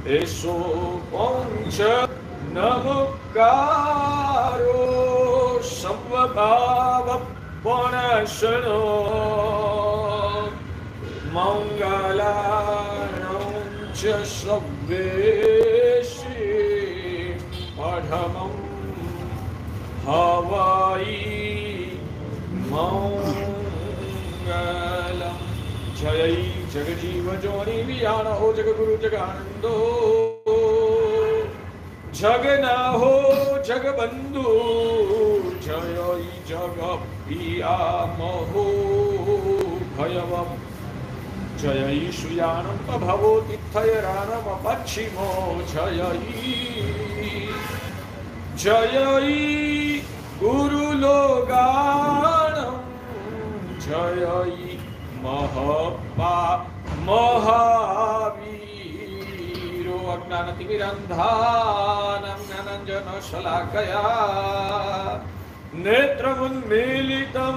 एषो पञ्च नमकारो समभावपणशनो मङ्गलानं च सव्येषि पठमं हवाई मंगलम। जय जगजीव जोनि वियाण हो जगगुरु जगानंदो जगना हो जगबंधु जय जग पियामहो भयवम। जय सुयानम भवो तीर्थयरानम पश्चिमो जय जय गुरुलोगाणं जय महपा महावीरो अज्ञानतिमिरन्धानं ज्ञानाञ्जनशलाकया नेत्रमुन्मीलितं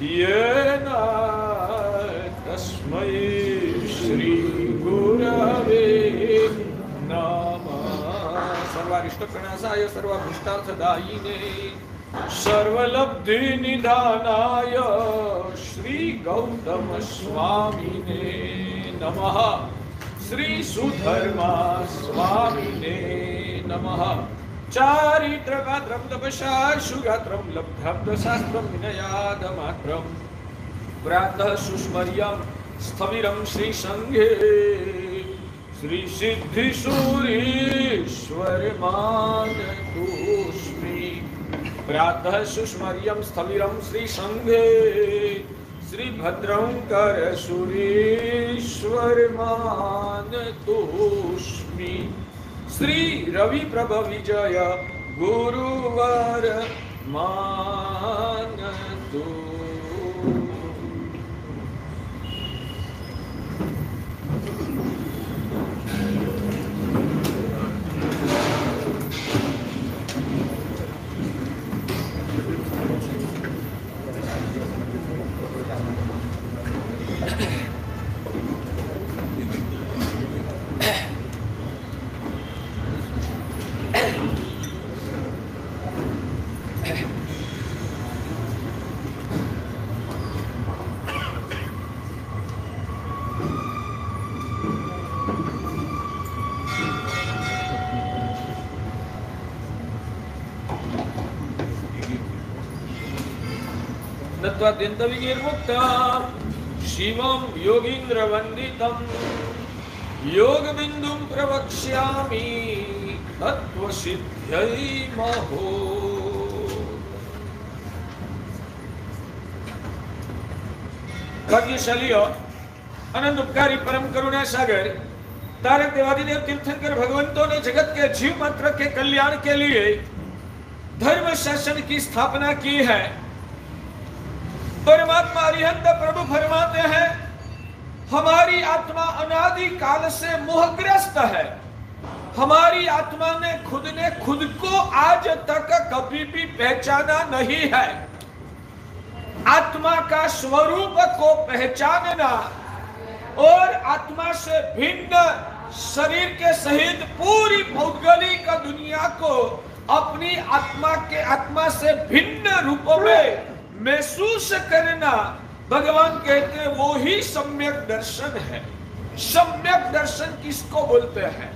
येन तस्मै श्रीगुरवे नमः। सर्वारिष्टप्रणसाय सर्वाभीष्टार्थदायिने सर्वलब्धि निधानाय श्री गौतम स्वामिने नमः। श्री सुधर्मा स्वामिने नमः। चारित्रगात्रं तपसा सुगात्रं लब्धाब्दशास्त्रं विनयादमात्रं प्रातः सुस्मर्यं स्थविरं श्रीसङ्घे श्री सिद्धिसूरीश्वरमानतोऽस्मि। प्रातः सुस्मर्यं स्थविरं श्रीसङ्घे श्रीभद्रं करसूरीश्वरमानतोऽस्मि। श्री रवि प्रभ विजय गुरुवर मानतो। नत्वात्यन्तविनिर्मुक्तं शिवं योगीन्द्रवन्दितं योगबिन्दुं प्रवक्ष्यामि तत्त्वसिद्ध्यै महो। भाग्यशाली अनंत उपकारी परम करुणा सागर तारक देवादिदेव तीर्थंकर भगवंतों ने जगत के जीव मात्र के कल्याण के लिए धर्म शासन की स्थापना की है। परमात्मा अरिहंत प्रभु फरमाते हैं हमारी आत्मा अनादि काल से मोहग्रस्त है। हमारी आत्मा ने खुद को आज तक कभी भी पहचाना नहीं है। आत्मा का स्वरूप को पहचानना और आत्मा से भिन्न शरीर के सहित पूरी भौगोलिक दुनिया को अपनी आत्मा से भिन्न रूपों में महसूस करना भगवान कहते हैं वो ही सम्यक दर्शन है। सम्यक दर्शन किसको बोलते हैं?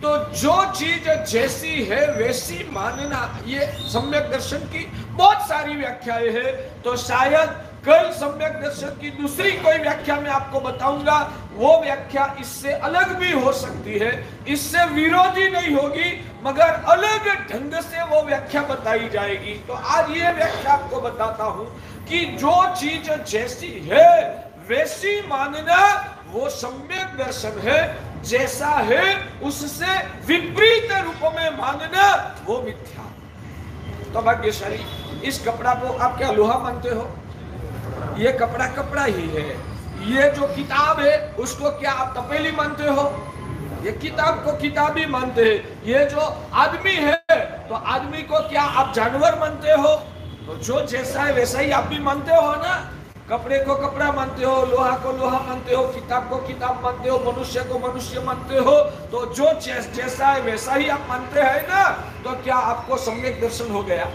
तो जो चीज जैसी है वैसी मानना, ये सम्यक दर्शन की बहुत सारी व्याख्याएं हैं। तो शायद कल सम्यक दर्शन की दूसरी कोई व्याख्या मैं आपको बताऊंगा। वो व्याख्या इससे अलग भी हो सकती है, इससे विरोधी नहीं होगी, मगर अलग ढंग से वो व्याख्या बताई जाएगी। तो आज ये व्याख्या आपको बताता हूं कि जो चीज जैसी है वैसी मानना वो सम्यक दर्शन है। जैसा है उससे विपरीत रूप में मानना वो मिथ्या। तो भाग्यशाली, इस कपड़ा को आप क्या लोहा मानते हो? ये कपड़ा कपड़ा ही है। ये जो किताब है उसको क्या आप तपेली मानते हो? ये किताब को किताब ही मानते हैं। ये जो आदमी है तो आदमी को क्या आप जानवर मानते हो? तो जो जैसा है वैसा ही आप भी मानते हो ना। कपड़े को कपड़ा मानते हो, लोहा को लोहा मानते हो, किताब को किताब मानते हो, मनुष्य को मनुष्य मानते हो, तो जो जैसा है वैसा ही आप मानते हैं ना, तो क्या आपको सम्यक दर्शन हो गया?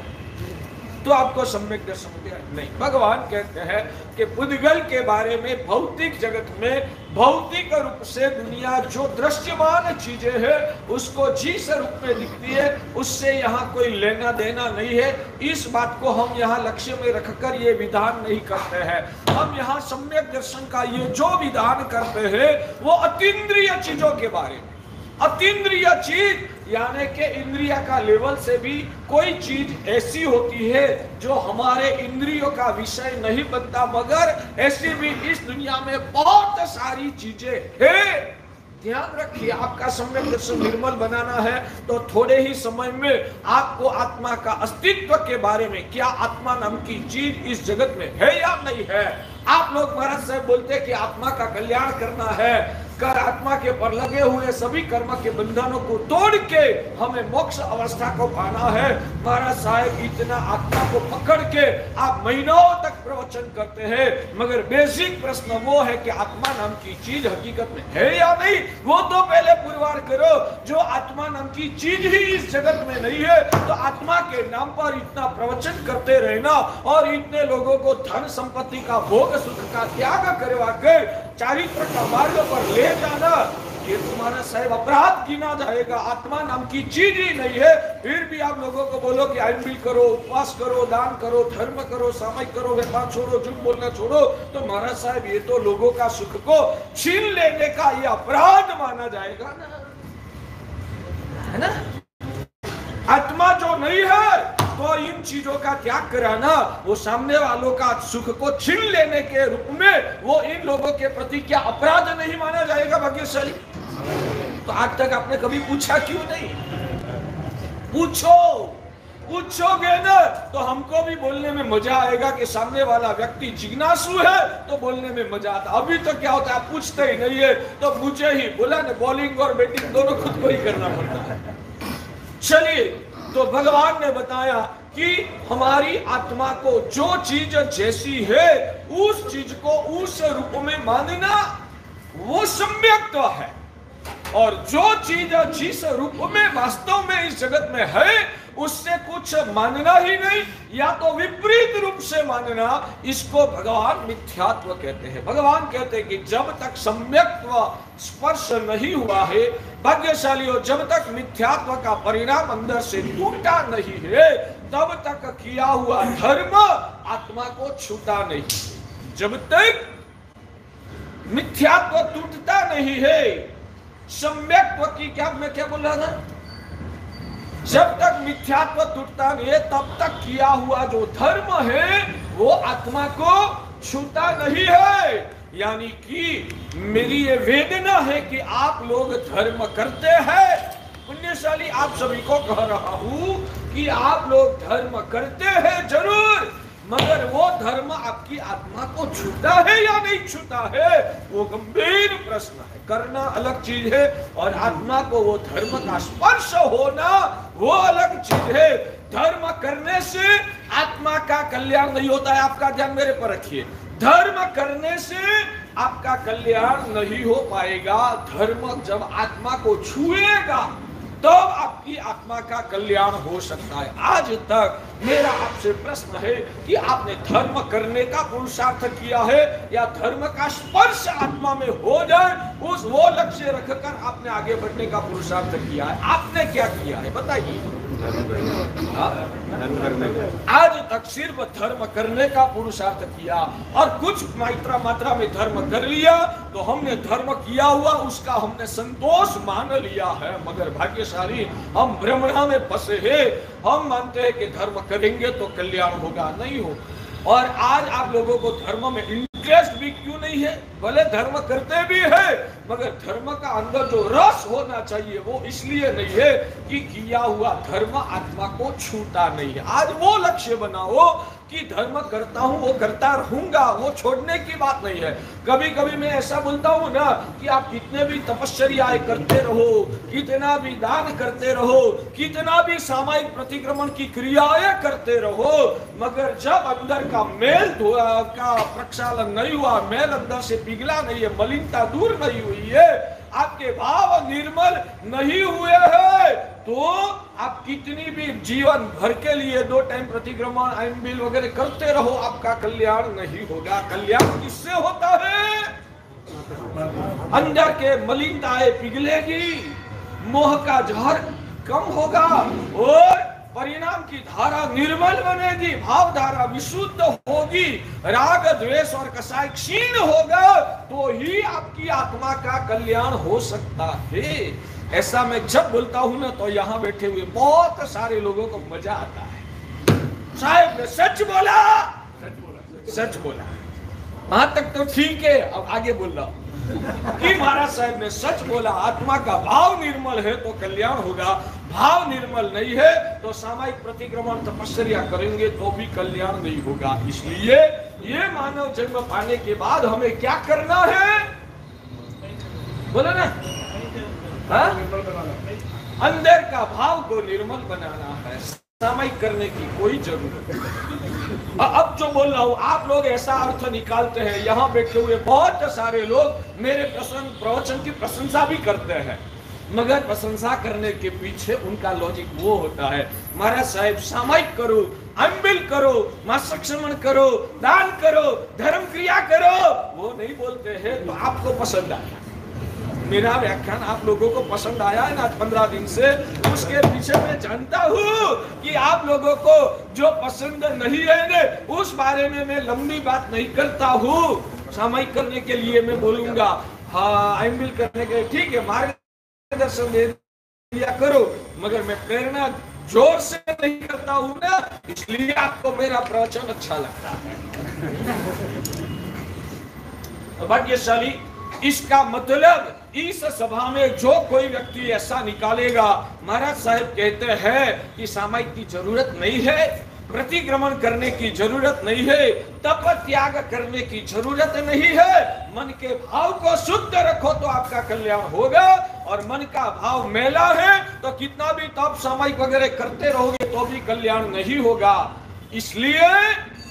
तो आपको सम्यक दर्शन हो गया? नहीं। भगवान कहते हैं कि पुद्गल के बारे में भौतिक जगत में भौतिक रूप से दुनिया जो दृश्यमान चीजें है उसको जिस रूप में दिखती है उससे यहाँ कोई लेना देना नहीं है। इस बात को हम यहाँ लक्ष्य में रखकर ये विधान नहीं करते हैं। हम यहाँ सम्यक दर्शन का ये जो विधान करते हैं वो अतीन्द्रिय चीजों के बारे में। अतीन्द्रिय चीज यानी कि इंद्रिय का लेवल से भी कोई चीज ऐसी होती है जो हमारे इंद्रियों का विषय नहीं बनता, मगर ऐसी भी इस दुनिया में बहुत सारी चीजें हैं। ध्यान रखिए, आपका सम्यक दर्शन निर्मल बनाना है तो थोड़े ही समय में आपको आत्मा का अस्तित्व के बारे में, क्या आत्मा नाम की चीज इस जगत में है या नहीं है। आप लोग महाराज साहब बोलते हैं कि आत्मा का कल्याण करना है, कर आत्मा के पर लगे हुए सभी कर्म के बंधनों को तोड़ के हमें मोक्ष अवस्था को पाना है। महाराज साहब इतना आत्मा को पकड़ के आप महीनों तक प्रवचन करते हैं, मगर बेसिक प्रश्न वो है कि आत्मा नाम की चीज हकीकत में है या नहीं, वो तो पहले पुरवार करो। जो आत्मा नाम की चीज ही इस जगत में नहीं है तो आत्मा के नाम पर इतना प्रवचन करते रहना और इतने लोगों को धन संपत्ति का भोग सुख का त्याग करवा के चारित्र का मार्ग पर ले जाना, ये तुम्हारा साहब अपराध गिना जाएगा। आत्मा नाम की चीज ही नहीं है, फिर भी आप लोगों को बोलो कि आइंबिल करो, उपवास करो, दान करो, धर्म करो, सामायिक करो, व्यापार छोड़ो, झूठ बोलना छोड़ो, तो महाराज साहब ये तो लोगों का सुख को छीन लेने का ये अपराध माना जाएगा ना, है ना। आत्मा जो नहीं है तो इन चीजों का त्याग कराना वो सामने वालों का सुख को छीन लेने के रूप में वो इन लोगों के प्रति क्या अपराध नहीं माना जाएगा भाग्यशाली? तो आज तक आपने कभी पूछा क्यों नहीं? पूछोगे ना तो हमको भी बोलने में मजा आएगा कि सामने वाला व्यक्ति जिज्ञासु है तो बोलने में मजा आता। अभी तो क्या होता है, आप पूछते ही नहीं है तो मुझे ही बोला ना, बॉलिंग और बैटिंग दोनों खुद को ही करना पड़ता है। चलिए, तो भगवान ने बताया कि हमारी आत्मा को जो चीज जैसी है उस चीज को उस रूप में मानना वो सम्यक्त्व है, और जो चीज जिस रूप में वास्तव में इस जगत में है उससे कुछ मानना ही नहीं या तो विपरीत रूप से मानना, इसको भगवान मिथ्यात्व कहते हैं। भगवान कहते हैं कि जब तक सम्यक्त्व स्पर्श नहीं हुआ है भाग्यशालियों, जब तक मिथ्यात्व का परिणाम अंदर से टूटा नहीं है तब तक किया हुआ धर्म आत्मा को छूटा नहीं। जब तक मिथ्यात्व टूटता नहीं है, सम्यक्त्व की क्या मैं क्या बोल रहा था, जब तक मिथ्यात्व टूटता नहीं है तब तक किया हुआ जो धर्म है वो आत्मा को छूता नहीं है। यानी कि मेरी ये वेदना है कि आप लोग धर्म करते हैं, पुण्यशाली आप सभी को कह रहा हूं कि आप लोग धर्म करते हैं जरूर, मगर वो धर्म आपकी आत्मा को छूता है या नहीं छूता है वो गंभीर प्रश्न है। करना अलग चीज है और आत्मा को वो धर्म का स्पर्श होना वो अलग चीज है। धर्म करने से आत्मा का कल्याण नहीं होता है, आपका ध्यान मेरे पर रखिए। धर्म करने से आपका कल्याण नहीं हो पाएगा। धर्म जब आत्मा को छुएगा तब आपकी आत्मा का कल्याण हो सकता है। आज तक मेरा आपसे प्रश्न है कि आपने धर्म करने का पुरुषार्थ किया है या धर्म का स्पर्श आत्मा में हो जाए उस वो लक्ष्य रखकर आपने आगे बढ़ने का पुरुषार्थ किया है? आपने क्या किया है बताइए। आज तक सिर्फ धर्म करने का पुरुषार्थ किया और कुछ मात्रा में धर्म कर लिया तो हमने धर्म किया हुआ उसका हमने संतोष मान लिया है, मगर भाग्यशाली हम भ्रमणा में फंसे हैं। हम मानते हैं कि धर्म करेंगे तो कल्याण होगा, नहीं हो। और आज आप लोगों को धर्म में इंटरेस्ट भी क्यों नहीं है? भले धर्म करते भी है मगर धर्म का अंदर जो रस होना चाहिए वो इसलिए नहीं है कि किया हुआ धर्म आत्मा को छूता नहीं है। आज वो लक्ष्य बनाओ कि धर्म करता हूं वो करता रहूंगा, वो छोड़ने की बात नहीं है। कभी कभी मैं ऐसा बोलता हूं ना कि आप कितने भी तपश्चर्याएं करते रहो, कितना भी दान करते रहो, कितना भी सामायिक प्रतिक्रमण की क्रियाएं करते रहो, मगर जब अंदर का मेल का प्रक्षालन नहीं हुआ, मेल अंदर से पिघला नहीं है, मलिनता दूर नहीं हुई है, आपके भाव निर्मल नहीं हुए हैं, तो आप कितनी भी जीवन भर के लिए 2 टाइम प्रतिक्रमण आइनबिल वगैरह करते रहो, आपका कल्याण नहीं होगा। कल्याण किससे होता है? अंदर के मलिनताएं पिघलेगी, मोह का जहर कम होगा और परिणाम की धारा निर्मल बनेगी, भाव धारा विशुद्ध होगी, राग द्वेष और कसाय क्षीण होगा, तो ही आपकी आत्मा का कल्याण हो सकता है। ऐसा मैं जब बोलता हूं ना तो यहाँ बैठे हुए बहुत सारे लोगों को मजा आता है। साहब ने सच बोला, सच बोला, वहां तक तो ठीक है, अब आगे बोल रहा हूं कि महाराज साहब ने सच बोला, आत्मा का भाव निर्मल है तो कल्याण होगा, भाव निर्मल नहीं है तो सामायिक प्रतिक्रमण तपस्या करेंगे तो भी कल्याण नहीं होगा। इसलिए ये मानव जन्म पाने के बाद हमें क्या करना है? बोलो ना, हाँ? अंदर का भाव को निर्मल बनाना है, सामायिक करने की कोई जरूरत नहीं। अब जो बोल रहा हूं, आप लोग ऐसा अर्थ निकालते हैं, यहाँ बैठे हुए बहुत सारे लोग मेरे प्रवचन की प्रशंसा भी करते हैं, मगर प्रशंसा करने के पीछे उनका लॉजिक वो होता है, महाराज साहब सामायिक करो, अम्बिल करो, मासिक श्रवण करो, दान करो, धर्म क्रिया करो, वो नहीं बोलते हैं तो आपको पसंद आया। मेरा व्याख्यान आप लोगों को पसंद आया है ना 15 दिन से, उसके पीछे मैं जानता हूँ कि आप लोगों को जो पसंद नहीं है उस बारे में मैं लंबी बात नहीं करता हूँ। सामायिक करने के लिए मैं बोलूंगा, हाँ अम्बिल करने के ठीक है, मार्गदर्शन दे दिया करो, मगर मैं प्रेरणा जोर से नहीं करता हूँ ना, इसलिए आपको मेरा प्रवचन अच्छा लगता है। भाग्यशाली, इसका मतलब इस सभा में जो कोई व्यक्ति ऐसा निकालेगा, महाराज साहब कहते हैं कि सामायिक की जरूरत नहीं है, प्रतिक्रमण करने की जरूरत नहीं है, तप त्याग करने की जरूरत नहीं है, मन के भाव को शुद्ध रखो तो आपका कल्याण होगा, और मन का भाव मैला है तो कितना भी तप सामायिक वगैरह करते रहोगे तो भी कल्याण नहीं होगा। इसलिए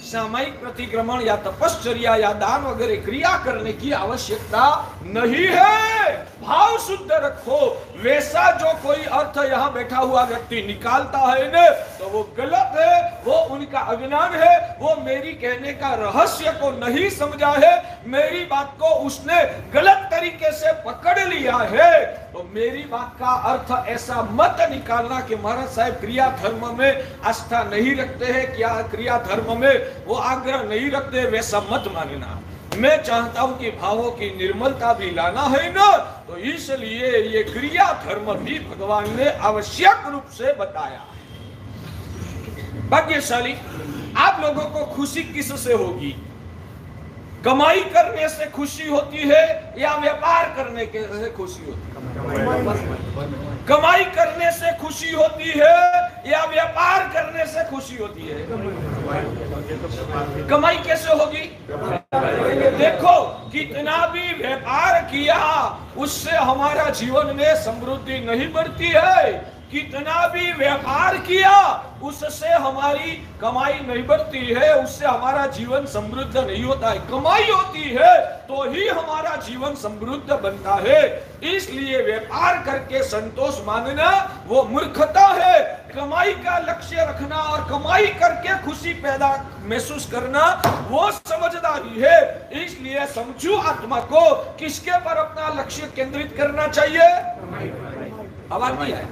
सामायिक प्रतिक्रमण या तपश्चर्या या दान वगैरह क्रिया करने की आवश्यकता नहीं है, भाव शुद्ध रखो। वैसा जो कोई अर्थ यहाँ बैठा हुआ व्यक्ति निकालता है न, तो वो गलत है, वो उनका अज्ञान है, वो मेरी कहने का रहस्य को नहीं समझा है, मेरी बात को उसने गलत तरीके से पकड़ लिया है। तो मेरी बात का अर्थ ऐसा मत निकालना कि महाराज साहब क्रिया धर्म में आस्था नहीं रखते हैं, क्या क्रिया धर्म में वो आग्रह नहीं रखते, वैसा मत मानना। मैं चाहता हूं कि भावों की निर्मलता भी लाना है ना, तो इसलिए ये क्रिया धर्म भी भगवान ने आवश्यक रूप से बताया। भाग्यशाली, आप लोगों को खुशी किससे होगी? कमाई करने से खुशी होती है या व्यापार करने के से खुशी होती है? कमाई करने से खुशी होती है या व्यापार करने से खुशी होती है? कमाई कैसे होगी? देखो, कितना भी व्यापार किया उससे हमारा जीवन में समृद्धि नहीं बढ़ती है, कितना भी व्यापार किया उससे हमारी कमाई नहीं बढ़ती है, उससे हमारा जीवन समृद्ध नहीं होता है। कमाई होती है तो ही हमारा जीवन समृद्ध बनता है। इसलिए व्यापार करके संतोष मानना वो मूर्खता है। कमाई का लक्ष्य रखना और कमाई करके खुशी पैदा महसूस करना वो समझदारी है। इसलिए समझू आत्मा को किसके पर अपना लक्ष्य केंद्रित करना चाहिए? आवाज नहीं है?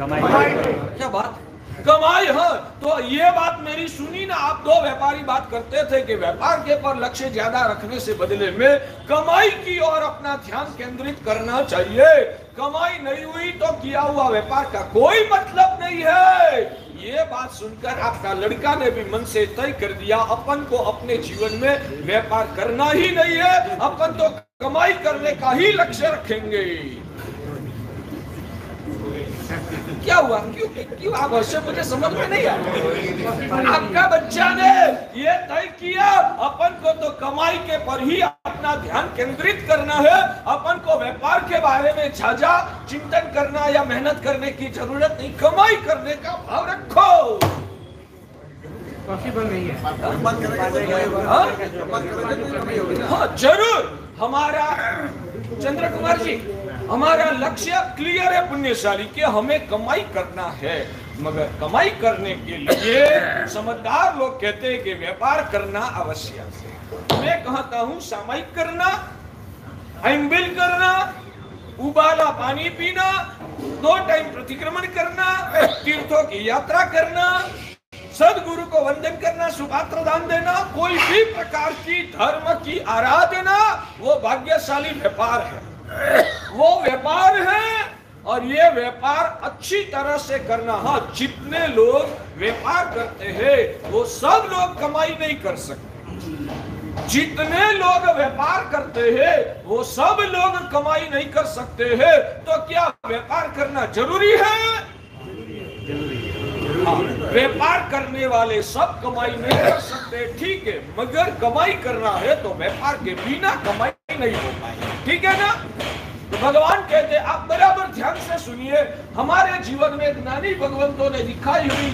क्या बात? कमाई। हाँ, तो ये बात मेरी सुनी ना, आप दो व्यापारी बात करते थे कि व्यापार के पर लक्ष्य ज्यादा रखने से बदले में कमाई की ओर अपना ध्यान केंद्रित करना चाहिए। कमाई नहीं हुई तो किया हुआ व्यापार का कोई मतलब नहीं है। ये बात सुनकर आपका लड़का ने भी मन से तय कर दिया, अपन को अपने जीवन में व्यापार करना ही नहीं है, अपन तो कमाई करने का ही लक्ष्य रखेंगे। क्या हुआ? क्यों आप हंसे? मुझे समझ में नहीं आया। आपका बच्चा ने ये तय किया अपन को तो कमाई के पर ही अपना ध्यान केंद्रित करना है, अपन को व्यापार के बारे में ज्यादा चिंतन करना या मेहनत करने की जरूरत नहीं, कमाई करने का भाव रखो। पॉसिबल नहीं है। हाँ जरूर। हमारा चंद्र कुमार जी, हमारा लक्ष्य क्लियर है पुण्यशाली कि हमें कमाई करना है, मगर कमाई करने के लिए समझदार लोग कहते हैं कि व्यापार करना आवश्यक है। मैं कहता हूँ सामयिक करना, एम्बिल करना, उबाला पानी पीना, 2 टाइम प्रतिक्रमण करना, तीर्थों की यात्रा करना, सदगुरु को वंदन करना, सुपात्र दान देना, कोई भी प्रकार की धर्म की आराधना, वो भाग्यशाली व्यापार है, वो व्यापार है। और ये व्यापार अच्छी तरह से करना। हाँ, जितने लोग व्यापार करते हैं वो सब लोग कमाई नहीं कर सकते। जितने लोग व्यापार करते हैं वो सब लोग कमाई नहीं कर सकते हैं। तो क्या व्यापार करना जरूरी है? व्यापार करने वाले सब कमाई नहीं कर सकते, ठीक है, मगर कमाई करना है तो व्यापार के बिना कमाई नहीं हो पाएगी, ठीक है ना? तो भगवान कहते, आप बराबर ध्यान से सुनिए, हमारे जीवन में ज्ञानी भगवंतों ने दिखाई हुई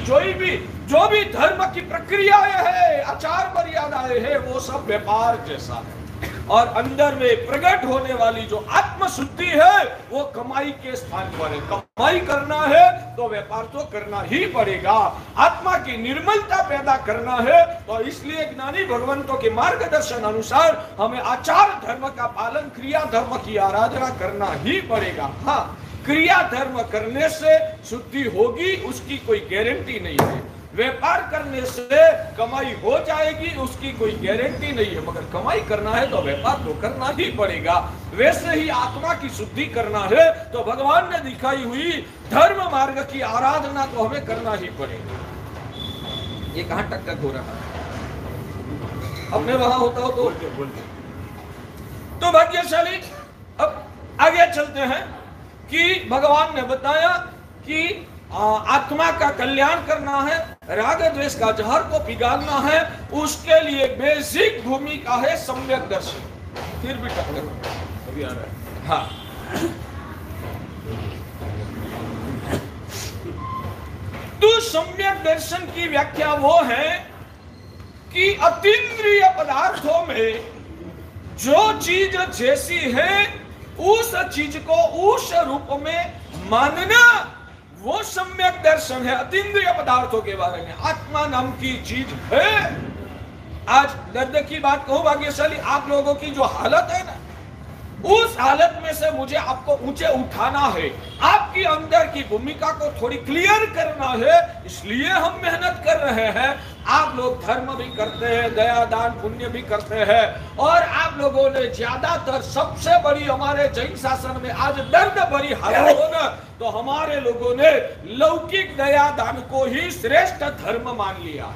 जो भी धर्म की प्रक्रियाएं है, आचार मर्यादाएं है, वो सब व्यापार जैसा है। और अंदर में प्रकट होने वाली जो आत्म शुद्धि है वो कमाई के स्थान पर है। कमाई करना है तो व्यापार तो करना ही पड़ेगा। आत्मा की निर्मलता पैदा करना है तो इसलिए ज्ञानी भगवंतों के मार्गदर्शन अनुसार हमें आचार धर्म का पालन, क्रिया धर्म की आराधना करना ही पड़ेगा। हाँ, क्रिया धर्म करने से शुद्धि होगी उसकी कोई गारंटी नहीं है, व्यापार करने से कमाई हो जाएगी उसकी कोई गारंटी नहीं है, मगर कमाई करना है तो व्यापार तो करना ही पड़ेगा। वैसे ही आत्मा की शुद्धि करना है तो भगवान ने दिखाई हुई धर्म मार्ग की आराधना तो हमें करना ही पड़ेगा। ये कहां टक हो रहा है? अब मैं वहां होता हूं तो भाग्यशाली। अब आगे चलते हैं कि भगवान ने बताया कि आत्मा का कल्याण करना है, राग द्वेष का जहर को पिघालना है, उसके लिए बेसिक भूमिका है सम्यक दर्शन। फिर भी टक्कर अभी आ रहा है। हाँ, तो सम्यक दर्शन की व्याख्या वो है कि अतीन्द्रिय पदार्थों में जो चीज जैसी है उस चीज को उस रूप में मानना, वो सम्यक दर्शन है। अतीन्द्रिय पदार्थों के बारे में आत्मा नाम की चीज है। आज दर्द की बात कहूं भाग्यशाली, आप लोगों की जो हालत है ना, उस हालत में से मुझे आपको ऊंचे उठाना है, आपकी अंदर की भूमिका को थोड़ी क्लियर करना है, इसलिए हम मेहनत कर रहे हैं। आप लोग धर्म भी करते हैं, दया दान पुण्य भी करते हैं, और आप लोगों ने ज्यादातर सबसे बड़ी हमारे जैन शासन में आज दर्द भरी हालत हो ना, तो हमारे लोगों ने लौकिक दया दान को ही श्रेष्ठ धर्म मान लिया।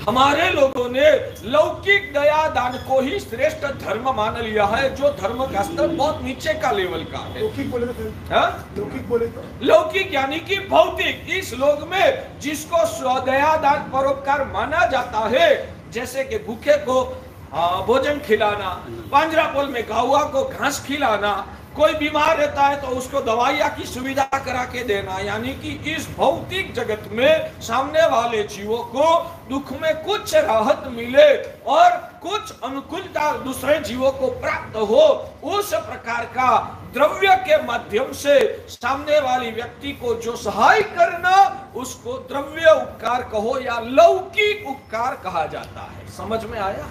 हमारे लोगों ने लौकिक दया दान को ही श्रेष्ठ धर्म मान लिया है, जो धर्म का स्तर बहुत नीचे का लेवल का है। लौकिक बोले तो लौकिक बोले तो लौकिक यानी कि भौतिक। इस लोक में जिसको स्वदया दान परोपकार माना जाता है, जैसे कि भूखे को भोजन खिलाना, पांजरापोल में गौवा को घास खिलाना, कोई बीमार रहता है तो उसको दवाइयाँ की सुविधा करा के देना, यानी कि इस भौतिक जगत में सामने वाले जीवों को दुख में कुछ राहत मिले और कुछ अनुकूलता दूसरे जीवों को प्राप्त हो, उस प्रकार का द्रव्य के माध्यम से सामने वाली व्यक्ति को जो सहाय करना, उसको द्रव्य उपकार कहो या लौकिक उपकार कहा जाता है। समझ में आया?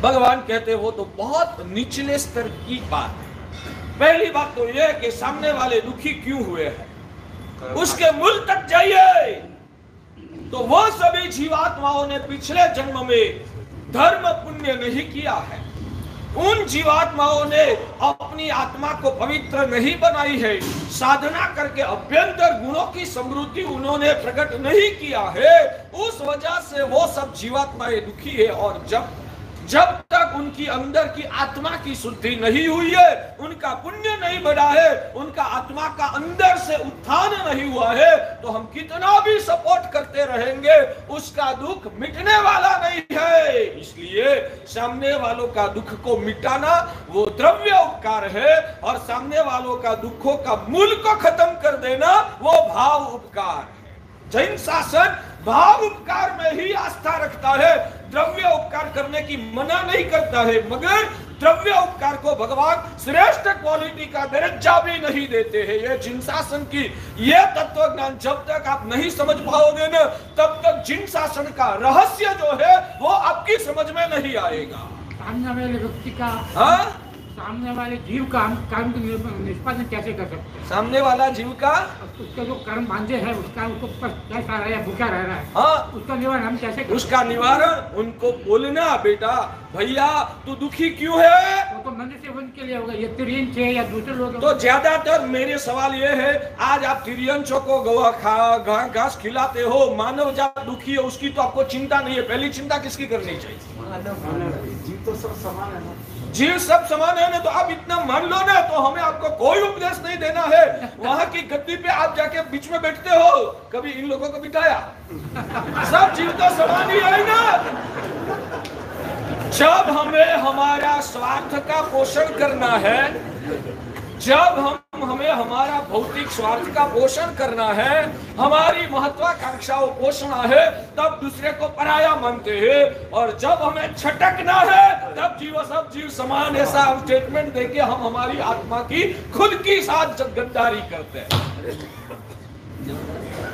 भगवान कहते वो तो बहुत निचले स्तर की बात है। पहली बात तो यह कि सामने वाले दुखी क्यों हुए हैं, उसके मूल तक जाइए। तो वो सभी जीवात्माओं ने पिछले जन्म में धर्म पुण्य नहीं किया है, उन जीवात्माओं ने अपनी आत्मा को पवित्र नहीं बनाई है, साधना करके अभ्यंतर गुणों की समृद्धि उन्होंने प्रकट नहीं किया है, उस वजह से वो सब जीवात्माएं दुखी है। और जब तक तक उनकी अंदर की आत्मा की शुद्धि नहीं हुई है, उनका पुण्य नहीं बढ़ा है, उनका आत्मा का अंदर से उत्थान नहीं हुआ है, तो हम कितना भी सपोर्ट करते रहेंगे उसका दुख मिटने वाला नहीं है। इसलिए सामने वालों का दुख को मिटाना वो द्रव्य उपकार है, और सामने वालों का दुखों का मूल को खत्म कर देना वो भाव उपकार है। जैन शासन भाव उपकार में ही आस्था रखता है, द्रव्य उपकार करने की मना नहीं करता है, मगर द्रव्य उपकार को भगवान श्रेष्ठ क्वालिटी का दर्जा भी नहीं देते हैं। ये जिन शासन की ये तत्व ज्ञान जब तक आप नहीं समझ पाओगे ना, तब तक जिन शासन का रहस्य जो है वो आपकी समझ में नहीं आएगा। सामने वाले व्यक्ति का, सामने वाले जीव का हम कर्म निष्पादन कैसे कर सकते हैं? सामने वाला जीव का, उसका जो कर्म बांधे है उसका, उसको कैसा रहा है, भूखा रह रहा है, हाँ, उसका निवारण हम कैसे करें? उसका निवारण उनको बोलना, बेटा भैया तू दुखी क्यों है, वो तो मनुष्य उनके लिए होगा, ये तिरियन से या दूसरे लोग। तो ज्यादातर मेरे सवाल ये है, आज आप तिरियंचों को घास खिलाते हो, मानव जात दुखी है उसकी तो आपको चिंता नहीं है, पहली चिंता किसकी करनी चाहिए? जीव तो सब समान है ना, जीव सब समान है ना, तो आप इतना मान लो ना, तो हमें आपको कोई उपदेश नहीं देना है। वहां की गद्दी पे आप जाके बीच में बैठते हो, कभी इन लोगों को बिठाया? सब जीव तो समान ही है ना। जब हमें हमारा स्वार्थ का पोषण करना है, जब हमें हमारा भौतिक स्वार्थ का पोषण करना है, हमारी महत्वाकांक्षाओं पोषणा है, तब दूसरे को पराया मानते हैं, और जब हमें छटकना है तब सब जीव समान ऐसा हम स्टेटमेंट देके हम हमारी आत्मा की खुद की साथ गद्दारी करते हैं।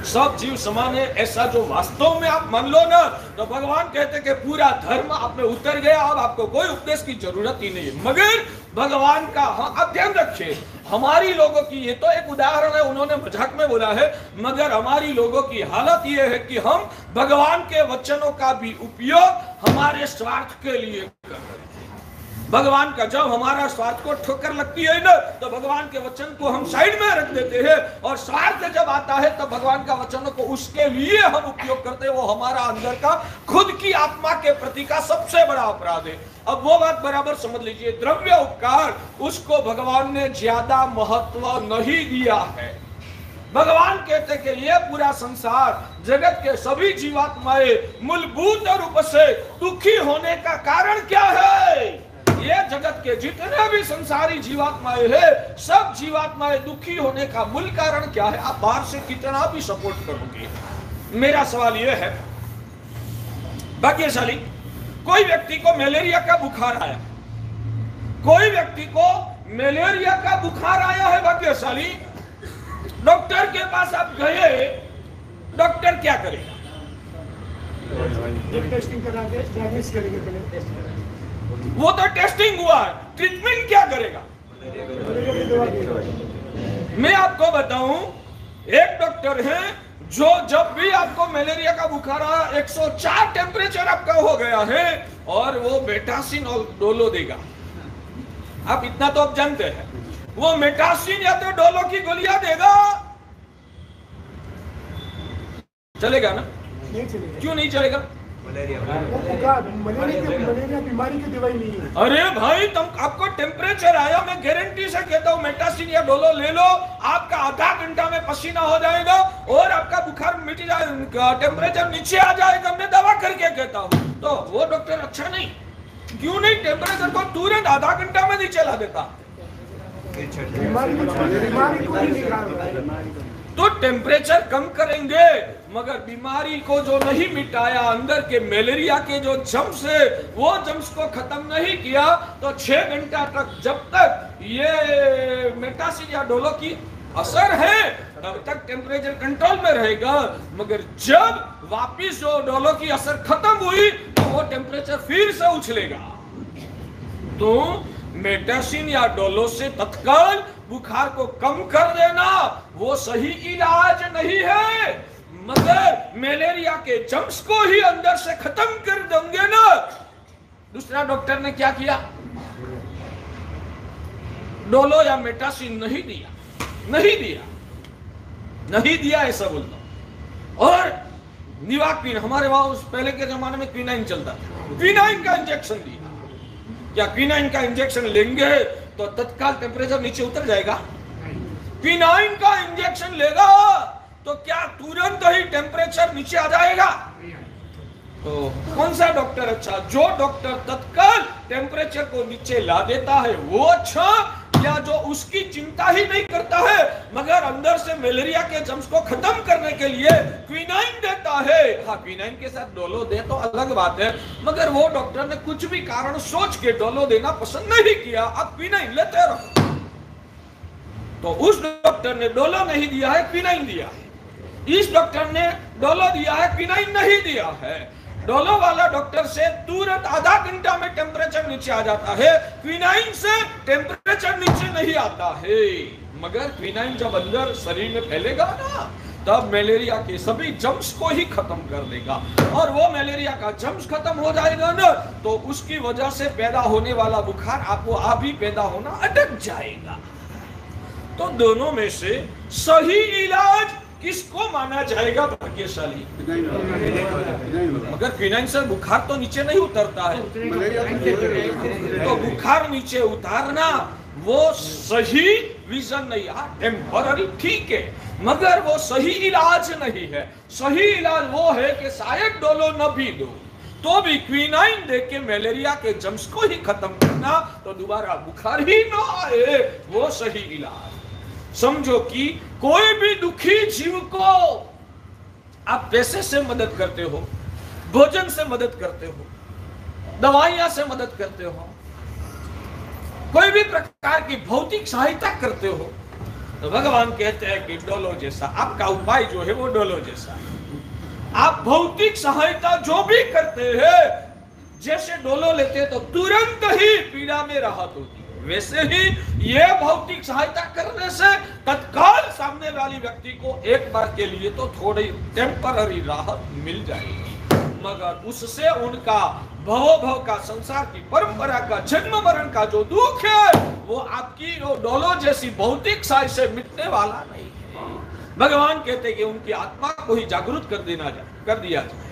सब जीव समान है ऐसा जो वास्तव में आप मान लो ना, तो भगवान कहते कि पूरा धर्म आप में उतर गया, अब आपको कोई उपदेश की जरूरत ही नहीं है। मगर भगवान का, हाँ आप ध्यान रखिए, हमारी लोगों की, ये तो एक उदाहरण है, उन्होंने मजाक में बोला है, मगर हमारी लोगों की हालत ये है कि हम भगवान के वचनों का भी उपयोग हमारे स्वार्थ के लिए कर रहे हैं। भगवान का जब हमारा स्वार्थ को ठोकर लगती है ना, तो भगवान के वचन को हम साइड में रख देते हैं, और स्वार्थ जब आता है तब भगवान का वचनों को उसके लिए हम उपयोग करते हैं। वो हमारा अंदर का खुद की आत्मा के प्रति का सबसे बड़ा अपराध है। अब वो बात बराबर समझ लीजिए, द्रव्य उपकार उसको भगवान ने ज्यादा महत्व नहीं दिया है। भगवान कहते कि ये पूरा संसार, जगत के सभी जीवात्माएं मूलभूत रूप से दुखी होने का कारण क्या है? ये जगत के जितने भी संसारी जीवात्माएं हैं, सब जीवात्माएं दुखी होने का मूल कारण क्या है? आप बाहर से कितना भी सपोर्ट करोगे, मेरा सवाल यह है, भाग्यशाली कोई व्यक्ति को मलेरिया का बुखार आया, कोई व्यक्ति को मलेरिया का बुखार आया है, भाग्यशाली, डॉक्टर के पास आप गए, डॉक्टर क्या करेगा? टेस्टिंग करा के डायग्नोस करेंगे पहले। वो तो टेस्टिंग हुआ, ट्रीटमेंट क्या करेगा? मैं आपको बताऊं, एक डॉक्टर है जो जब भी आपको मलेरिया का बुखार आया, 104 टेम्परेचर आपका हो गया है, और वो मेटासिन और डोलो देगा। आप इतना तो आप जानते हैं, वो मेटासिन या तो डोलो की गोलियां देगा, चलेगा ना? नहीं चलेगा। क्यों नहीं चलेगा? मलेरिया बीमारी की दवाई नहीं है। अरे भाई, तुम आपको टेम्परेचर आया, मैं गारंटी से कहता हूँ मेटासिन या डोलो ले लो, आपका आधा घंटा में पसीना हो जाएगा और आपका बुखार मिट जाएगा, टेम्परेचर नीचे आ जाएगा। मैं दवा करके कहता हूँ। तो वो डॉक्टर अच्छा नहीं, क्यों नहीं टेम्परेचर को तुरंत आधा घंटा में नीचे ला देता? बीमारी को तो टेम्परेचर कम करेंगे, मगर बीमारी को जो नहीं मिटाया, अंदर के मलेरिया के जो जम्स है, वो जम्स को खत्म नहीं किया, तो 6 घंटा तक जब तक ये मेटासिन या डोलो की असर है, तब तक टेम्परेचर कंट्रोल में रहेगा। मगर जब वापिस जो डोलो की असर खत्म हुई, तो वो टेम्परेचर फिर से उछलेगा। तो मेटासिन या डोलो से तत्काल बुखार को कम कर देना वो सही इलाज नहीं है, मगर मलेरिया के जम्स को ही अंदर से खत्म कर देंगे ना। दूसरा डॉक्टर ने क्या किया? डोलो या मेटासिन नहीं दिया, नहीं दिया, नहीं दिया ऐसा बोलता हूं। और निवाक्विन, हमारे वहां उस पहले के जमाने में क्विनाइन चलता था, क्विनाइन का इंजेक्शन दिया। क्या क्विनाइन का इंजेक्शन लेंगे तो तत्काल टेम्परेचर नीचे उतर जाएगा? क्विनाइन का इंजेक्शन लेगा तो क्या तुरंत ही टेम्परेचर नीचे आ जाएगा? तो कौन सा डॉक्टर अच्छा? जो डॉक्टर तत्काल टेम्परेचर को नीचे ला देता है वो अच्छा, या जो उसकी चिंता ही नहीं करता है मगर अंदर से मलेरिया के जम्स को खत्म करने के लिए क्विनाइन देता है? हाँ, क्विनाइन के साथ डोलो दे तो अलग बात है, मगर वो डॉक्टर ने कुछ भी कारण सोच के डोलो देना पसंद नहीं किया, आप क्विनाइन लेते रहो। तो उस डॉक्टर ने डोलो नहीं दिया है, क्विनाइन दिया है। इस डॉक्टर ने डोलो दिया है, क्विनाइन नहीं दिया है। डोलो वाला डॉक्टर से तुरंत आधा घंटा में टेम्परेचर नीचे आ जाता है, क्विनाइन से टेम्परेचर नीचे नहीं आता है। मगर क्विनाइन जब अंदर शरीर में फैलेगा ना, तब मलेरिया के सभी जम्स को ही खत्म कर देगा, और वो मलेरिया का जम्स खत्म हो जाएगा ना, तो उसकी वजह से पैदा होने वाला बुखार आपको आप ही पैदा होना अटक जाएगा। तो दोनों में से सही इलाज किसको माना जाएगा भाग्यशाली? मगर क्विनाइन से बुखार तो नीचे नहीं उतरता है, तो बुखार नीचे उतारना वो सही विजन नहीं है। टेम्पररी ठीक है, मगर वो सही इलाज नहीं है। सही इलाज वो है कि शायद डोलो न भी दो तो भी क्विनाइन दे के मलेरिया के जम्स को ही खत्म करना, तो दोबारा बुखार ही न आए, वो सही इलाज। समझो कि कोई भी दुखी जीव को आप पैसे से मदद करते हो, भोजन से मदद करते हो, दवाइयां से मदद करते हो, कोई भी प्रकार की भौतिक सहायता करते हो, तो भगवान कहते हैं कि डोलो जैसा आपका उपाय जो है वो डोलो जैसा। आप भौतिक सहायता जो भी करते हैं, जैसे डोलो लेते हैं तो तुरंत ही पीड़ा में राहत होती है, वैसे ही ये भौतिक सहायता करने से तत्काल सामने वाली व्यक्ति को एक बार के लिए तो थोड़ी टेम्पररी राहत मिल जाएगी, मगर उससे उनका भव का संसार की परंपरा का जन्म मरण का जो दुख है वो आपकी डोलो जैसी भौतिक सहायता से मिटने वाला नहीं है। भगवान कहते हैं कि उनकी आत्मा को ही जागरूक कर दिया जाए,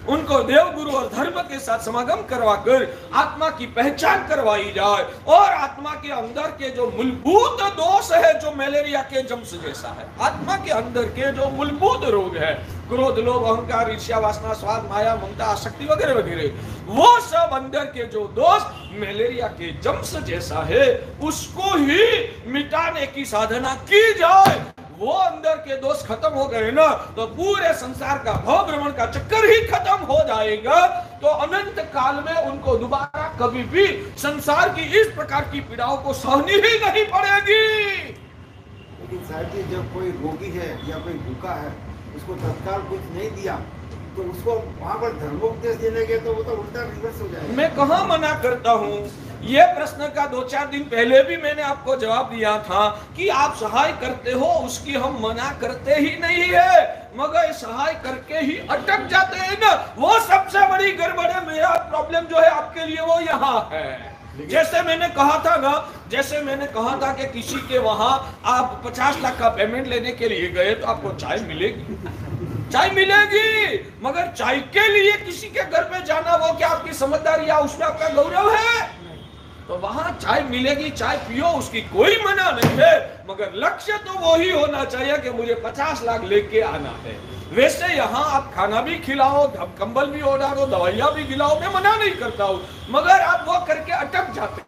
उनको देव गुरु और धर्म के साथ समागम करवाकर आत्मा की पहचान करवाई जाए, और आत्मा के अंदर के जो मूलभूत दोष है जो मलेरिया के जम्स जैसा है, आत्मा के अंदर के जो मूलभूत रोग है, क्रोध, लोभ, अहंकार, ईर्ष्या, वासना, स्वाद, माया, ममता, आसक्ति वगैरह वगैरह, वो सब अंदर के जो दोष मलेरिया के जम्स जैसा है, उसको ही मिटाने की साधना की जाए। वो अंदर के दोष खत्म हो गए ना, तो पूरे संसार का भव भ्रमण का चक्कर ही खत्म हो जाएगा, तो अनंत काल में उनको दोबारा कभी भी संसार की इस प्रकार की पीड़ाओं को सहनी ही नहीं पड़ेगी। लेकिन साहब जी, जब कोई रोगी है या कोई भूखा है, उसको तत्काल कुछ नहीं दिया तो उसको वहाँ पर धर्मोपदेश देने के तो वो तो उल्टा रिवर्स हो जाएगा। मैं कहाँ मना करता हूँ, ये प्रश्न का 2-4 दिन पहले भी मैंने आपको जवाब दिया था कि आप सहाय करते हो, उसकी हम मना करते ही नहीं है, मगर सहाय करके ही अटक जाते हैं ना, वो सबसे बड़ी गड़बड़ है। मेरा प्रॉब्लम जो है आपके लिए वो यहाँ है। जैसे मैंने कहा था कि किसी के वहां आप 50 लाख का पेमेंट लेने के लिए गए तो आपको चाय मिलेगी, मगर चाय के लिए किसी के घर पे जाना वो क्या आपकी समझदारी या उसमें आपका गौरव है? तो वहां चाय मिलेगी, चाय पियो, उसकी कोई मना नहीं है, मगर लक्ष्य तो वो ही होना चाहिए कि मुझे 50 लाख लेके आना है। वैसे यहाँ आप खाना भी खिलाओ, कंबल भी ओढ़ाओ, दवाइयां भी खिलाओ, मैं मना नहीं करता हूँ, मगर आप वो करके अटक जाते हैं।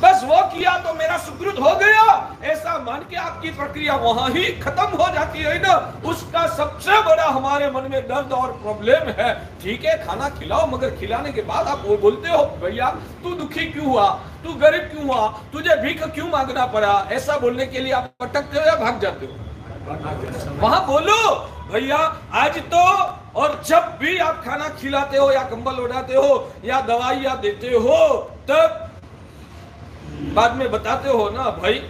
बस वो किया तो मेरा सुकृत हो गया, ऐसा मान के आपकी प्रक्रिया वहां ही खत्म हो जाती है ना। उसका सबसे बड़ा हमारे मन में दर्द और प्रॉब्लम है। ठीक है, खाना खिलाओ, मगर खिलाने के बाद आप वो बोलते हो भैया तू दुखी क्यों हुआ, तू गरीब क्यों हुआ, तुझे भीख क्यों मांगना पड़ा, ऐसा बोलने के लिए आप अटकते हो या भाग जाते हो? वहां बोलो भैया आज तो, और जब भी आप खाना खिलाते हो या कंबल उड़ाते हो या दवाइयां देते हो, तब बाद में बताते हो ना भाई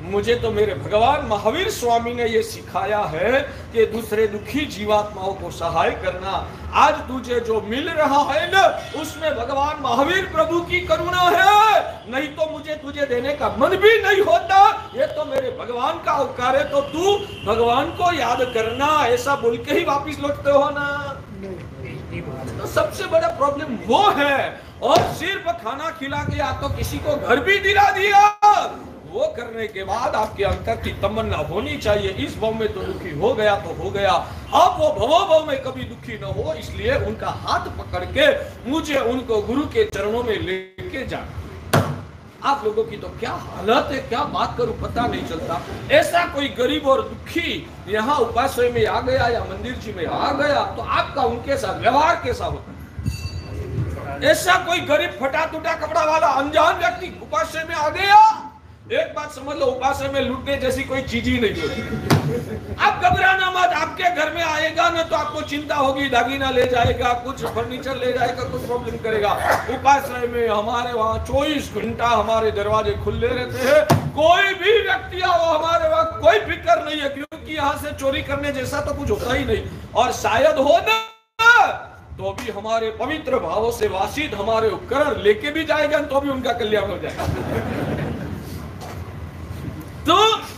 मुझे तो मेरे भगवान महावीर स्वामी ने ये सिखाया है कि दूसरे दुखी जीवात्माओं को सहाय करना। आज तुझे जो मिल रहा है ना, उसमें भगवान महावीर प्रभु की करुणा है, नहीं तो मुझे तुझे देने का मन भी नहीं होता। ये तो मेरे भगवान का उपकार है, तो तू भगवान को याद करना, ऐसा बोल के ही वापिस लौटते हो ना। तो सबसे बड़ा प्रॉब्लम वो है। और सिर्फ खाना खिला के या तो किसी को घर भी दिला दिया, वो करने के बाद आपके अंतर की तमन्ना होनी चाहिए इस भव में तो दुखी हो गया तो हो गया, अब वो भवो भव में कभी दुखी न हो, इसलिए उनका हाथ पकड़ के मुझे उनको गुरु के चरणों में लेके जाना। आप लोगों की तो क्या हालत है, क्या बात करूं पता नहीं चलता। ऐसा कोई गरीब और दुखी यहाँ उपाश्रय में आ गया या मंदिर जी में आ गया तो आपका उनके साथ व्यवहार कैसा होता है? ऐसा कोई गरीब फटा टूटा कपड़ा वाला अनजान व्यक्ति उपाश्रय में आ गया, एक बात समझ लो, उपाश्रय में लूटने जैसी कोई चीज ही नहीं होती। आप घबराना मत, आपके घर में आएगा ना तो आपको चिंता होगी, दागीना ले जाएगा, कुछ फर्नीचर ले जाएगा, कुछ प्रॉब्लम करेगा। उपाश्रय में हमारे वहाँ 24 घंटा हमारे दरवाजे खुले रहते हैं, कोई भी व्यक्ति आओ हमारे वहाँ कोई फिक्र नहीं है, क्योंकि यहाँ से चोरी करने जैसा तो कुछ होता ही नहीं, और शायद हो ना तो भी हमारे पवित्र भावों से वासित हमारे उपकरण लेके भी जाएगा तो भी उनका कल्याण हो जाएगा। तो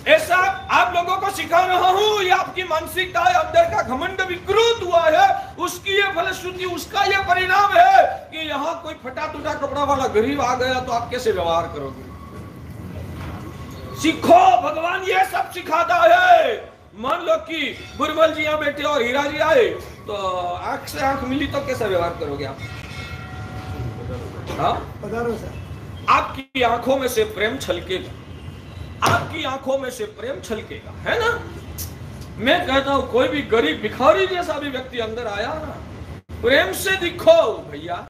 ऐसा आप लोगों को सिखा रहा हूं, ये आपकी मानसिकता है, अंदर का घमंड विकृत हुआ है, उसकी ये फलश्रुति, उसका ये परिणाम है कि यहाँ कोई फटा टूटा कपड़ा वाला गरीब आ गया तो आप कैसे व्यवहार करोगे। सीखो, भगवान ये सब सिखाता है। मान लो कि बुरबल जी यहाँ बैठे और हीरा जी आए तो आंख से आंख मिली तो कैसा व्यवहार करोगे आप? आपकी आंखों में से प्रेम छलकेगा, आपकी आंखों में से प्रेम छलकेगा, है ना। मैं कहता हूं कोई भी गरीब भिखारी जैसा भी व्यक्ति अंदर आया ना, प्रेम से दिखो, भैया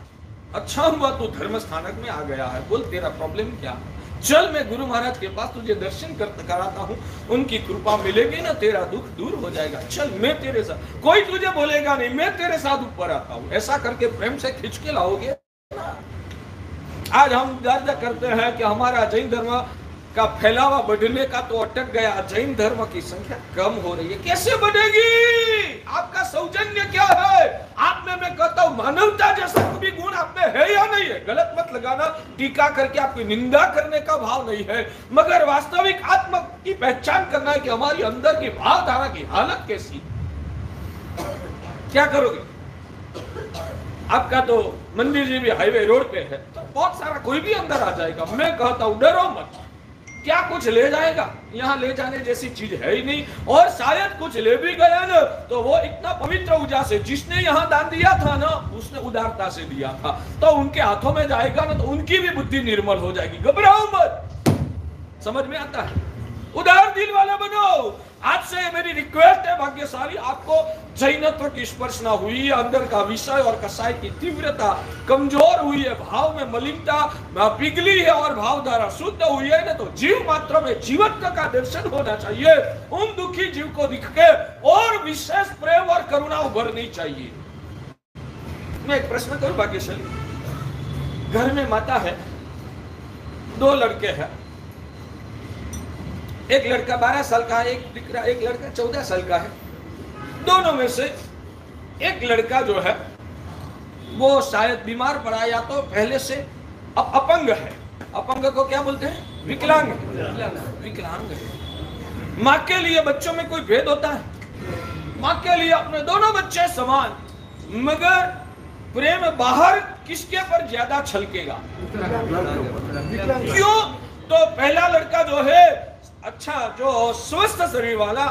अच्छा हुआ तू धर्म स्थानक में आ गया है, बोल तेरा प्रॉब्लम क्या है, चल मैं गुरु महाराज के पास तुझे दर्शन कराता हूँ, उनकी कृपा मिलेगी ना तेरा दुख दूर हो जाएगा, चल मैं तेरे साथ, कोई तुझे बोलेगा नहीं, मैं तेरे साथ ऊपर आता हूँ, ऐसा करके प्रेम से खींच के लाओगे। आज हम दर्द करते हैं कि हमारा जैन धर्म का फैलावा बढ़ने का तो अटक गया, जैन धर्म की संख्या कम हो रही है, कैसे बढ़ेगी? आपका सौजन्य क्या है? आप में मैं कहता हूं मानवता जैसा कोई गुण आप में है या नहीं है? गलत मत लगाना, टीका करके आपकी निंदा करने का भाव नहीं है, मगर वास्तविक आत्मा की पहचान करना है कि हमारी अंदर की भावधारा की हालत कैसी। क्या करोगे? आपका तो मंदिर जी भी हाईवे रोड पे है तो बहुत सारा कोई भी अंदर आ जाएगा, मैं कहता हूं डरो मत, क्या कुछ ले जाएगा? यहाँ ले जाने जैसी चीज है ही नहीं, और शायद कुछ ले भी गया ना तो वो इतना पवित्र ऊर्जा से, जिसने यहाँ दान दिया था ना उसने उदारता से दिया था, तो उनके हाथों में जाएगा ना तो उनकी भी बुद्धि निर्मल हो जाएगी। घबराओ मत, समझ में आता है? उदार दिल वाला बनो। आज से मेरी रिक्वेस्ट है भाग्यशाली, आपको जैनत्व की स्पर्श ना हुई है, अंदर का विषय और कसाई की तीव्रता कमजोर हुई है, भाव में मलिनता पिघली है और भावधारा शुद्ध हुई है ना, तो जीव मात्र में जीवत्व का दर्शन होना चाहिए, उन दुखी जीव को दिख के और विशेष प्रेम और करुणा उभरनी चाहिए। मैं एक प्रश्न करूं भाग्यशाली, घर में माता है, 2 लड़के हैं, एक लड़का 12 साल का है, एक लड़का 14 साल का है, दोनों में से एक लड़का जो है वो शायद बीमार पड़ा या तो पहले से अपंग है। अपंग को क्या बोलते हैं? विकलांग। विकलांग है। माँ के लिए बच्चों में कोई भेद होता है? माँ के लिए अपने दोनों बच्चे समान, मगर प्रेम बाहर किसके पर ज्यादा छलकेगा? क्यों? तो पहला लड़का जो है अच्छा, जो स्वस्थ शरीर वाला,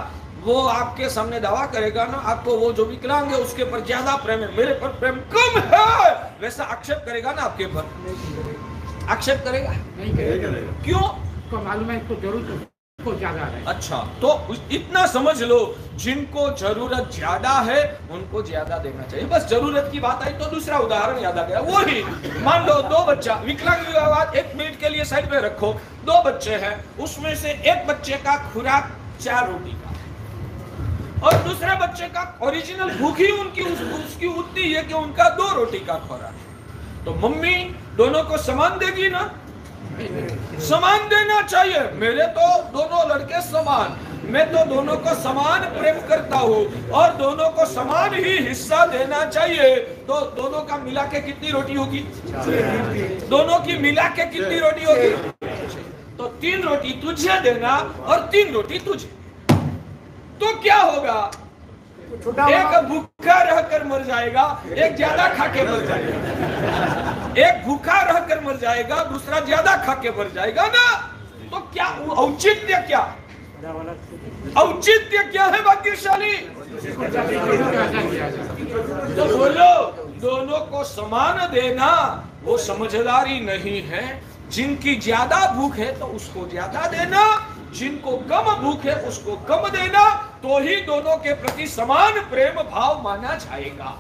वो आपके सामने दावा करेगा ना, आपको वो जो विकलांग है उसके पर ज्यादा प्रेम है, मेरे पर प्रेम कम है, वैसा आक्षेप करेगा ना आपके पर? आक्षेप करेगा? नहीं करेगा। क्यों? तो मालूम है इसको जरूरत को ज्यादा है। अच्छा, तो इतना समझ लो, जिनको जरूरत ज्यादा है उनको ज्यादा देना चाहिए। बस जरूरत की बात आई तो दूसरा उदाहरण याद आ गया, वही मान लो 2 बच्चा, विकलांग की बात 1 मिनट के लिए साइड में रखो, 2 बच्चे हैं, उसमें से एक बच्चे का खुराक 4 रोटी का और दूसरे बच्चे का ओरिजिनल भूख ही उसकी उतनी है कि उनका 2 रोटी का खुराक, तो मम्मी दोनों को समान देगी ना? समान देना चाहिए। मेरे तो दोनों लड़के समान, मैं तो दोनों को समान प्रेम करता हूँ और दोनों को समान ही हिस्सा देना चाहिए। तो दोनों का मिला के कितनी रोटी होगी? दोनों की मिला के कितनी रोटी होगी? तो 3 रोटी तुझे देना और 3 रोटी तुझे। तो क्या होगा? छोटा एक भूखा रहकर मर जाएगा, एक ज्यादा खा के मर जाएगा। एक भूखा रहकर मर जाएगा, दूसरा ज्यादा खा के मर जाएगा ना। तो क्या औचित्य, क्या औचित्य क्या है भाग्यशाली? तो बोलो, दोनों को समान देना वो समझदारी नहीं है। जिनकी ज्यादा भूख है तो उसको ज्यादा देना, जिनको कम भूख है उसको कम देना, तो ही दोनों के प्रति समान प्रेम भाव माना जाएगा।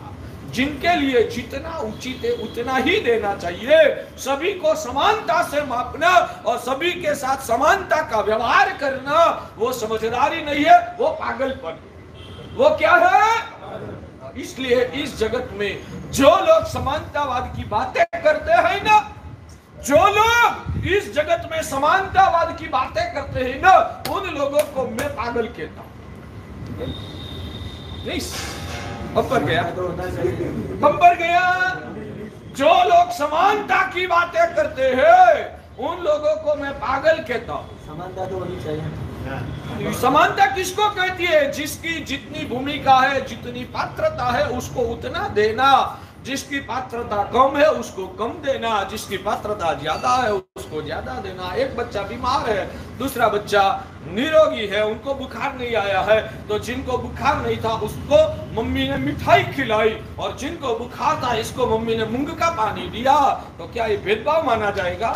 जिनके लिए जितना उचित है उतना ही देना चाहिए। सभी को समानता से मापना और सभी के साथ समानता का व्यवहार करना वो समझदारी नहीं है, वो पागलपन। वो क्या है? इसलिए इस जगत में जो लोग समानतावाद की बातें करते हैं ना, जो लोग इस जगत में समानतावाद की बातें करते हैं ना, उन लोगों को मैं पागल कहता हूं। नहीं, बम्पर गया, बम्पर गया। जो लोग समानता की बातें करते हैं उन लोगों को मैं पागल कहता हूं। समानता तो होनी चाहिए। समानता किसको कहती है? जिसकी जितनी भूमिका है, जितनी पात्रता है, उसको उतना देना। जिसकी पात्रता कम है उसको कम देना, जिसकी पात्रता ज्यादा है उसको ज्यादा देना। एक बच्चा बीमार है, दूसरा बच्चा निरोगी है, उनको बुखार नहीं आया है, तो जिनको बुखार नहीं था उसको मम्मी ने मिठाई खिलाई, और जिनको बुखार था इसको मम्मी ने मूंग का पानी दिया। तो क्या ये भेदभाव माना जाएगा?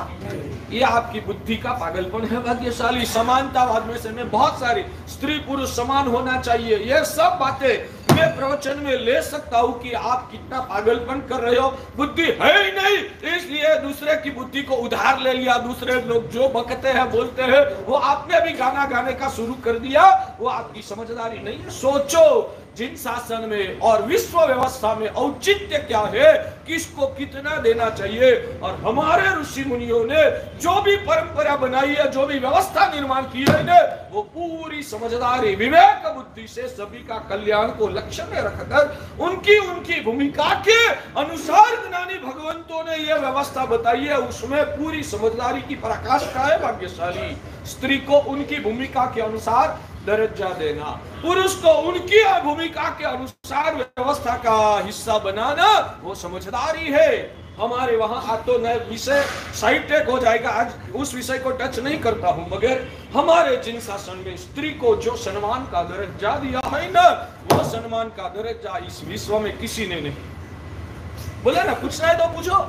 ये आपकी बुद्धि का पागलपन है भाग्यशाली। समानतावाद में से मैं बहुत सारी स्त्री पुरुष समान होना चाहिए, ये सब बातें मैं प्रवचन में ले सकता हूँ कि आप कितना पागलपन कर रहे हो। बुद्धि है ही नहीं, इसलिए दूसरे की बुद्धि को उधार ले लिया। दूसरे लोग जो बकते हैं, बोलते हैं, वो आपने भी गाना गाने का शुरू कर दिया। वो आपकी समझदारी नहीं है। सोचो, जिन शासन में और विश्व व्यवस्था में औचित्य क्या है, किसको कितना देना चाहिए। और हमारे ऋषि मुनियों ने जो भी परंपरा बनाई है, जो भी व्यवस्था निर्माण की है ने, वो पूरी समझदारी विवेक बुद्धि से सभी का कल्याण को लक्ष्य में रखकर उनकी भूमिका के अनुसार ज्ञानी भगवंतों ने यह व्यवस्था बताई है। उसमें पूरी समझदारी की पराकाष्ठा है भाग्यशाली। स्त्री को उनकी भूमिका के अनुसार दर्जा देना, पुरुष को उनकी भूमिका के अनुसार व्यवस्था का हिस्सा बनाना, वो समझदारी है। हमारे वहां आज तो नए विषय साइटेक हो जाएगा, आज उस विषय को टच नहीं करता हूं, मगर हमारे जिन शासन में स्त्री को जो सम्मान का दर्जा दिया है ना, वो सम्मान का दर्जा इस विश्व में किसी ने नहीं। बोले ना, पूछना है तो पूछो।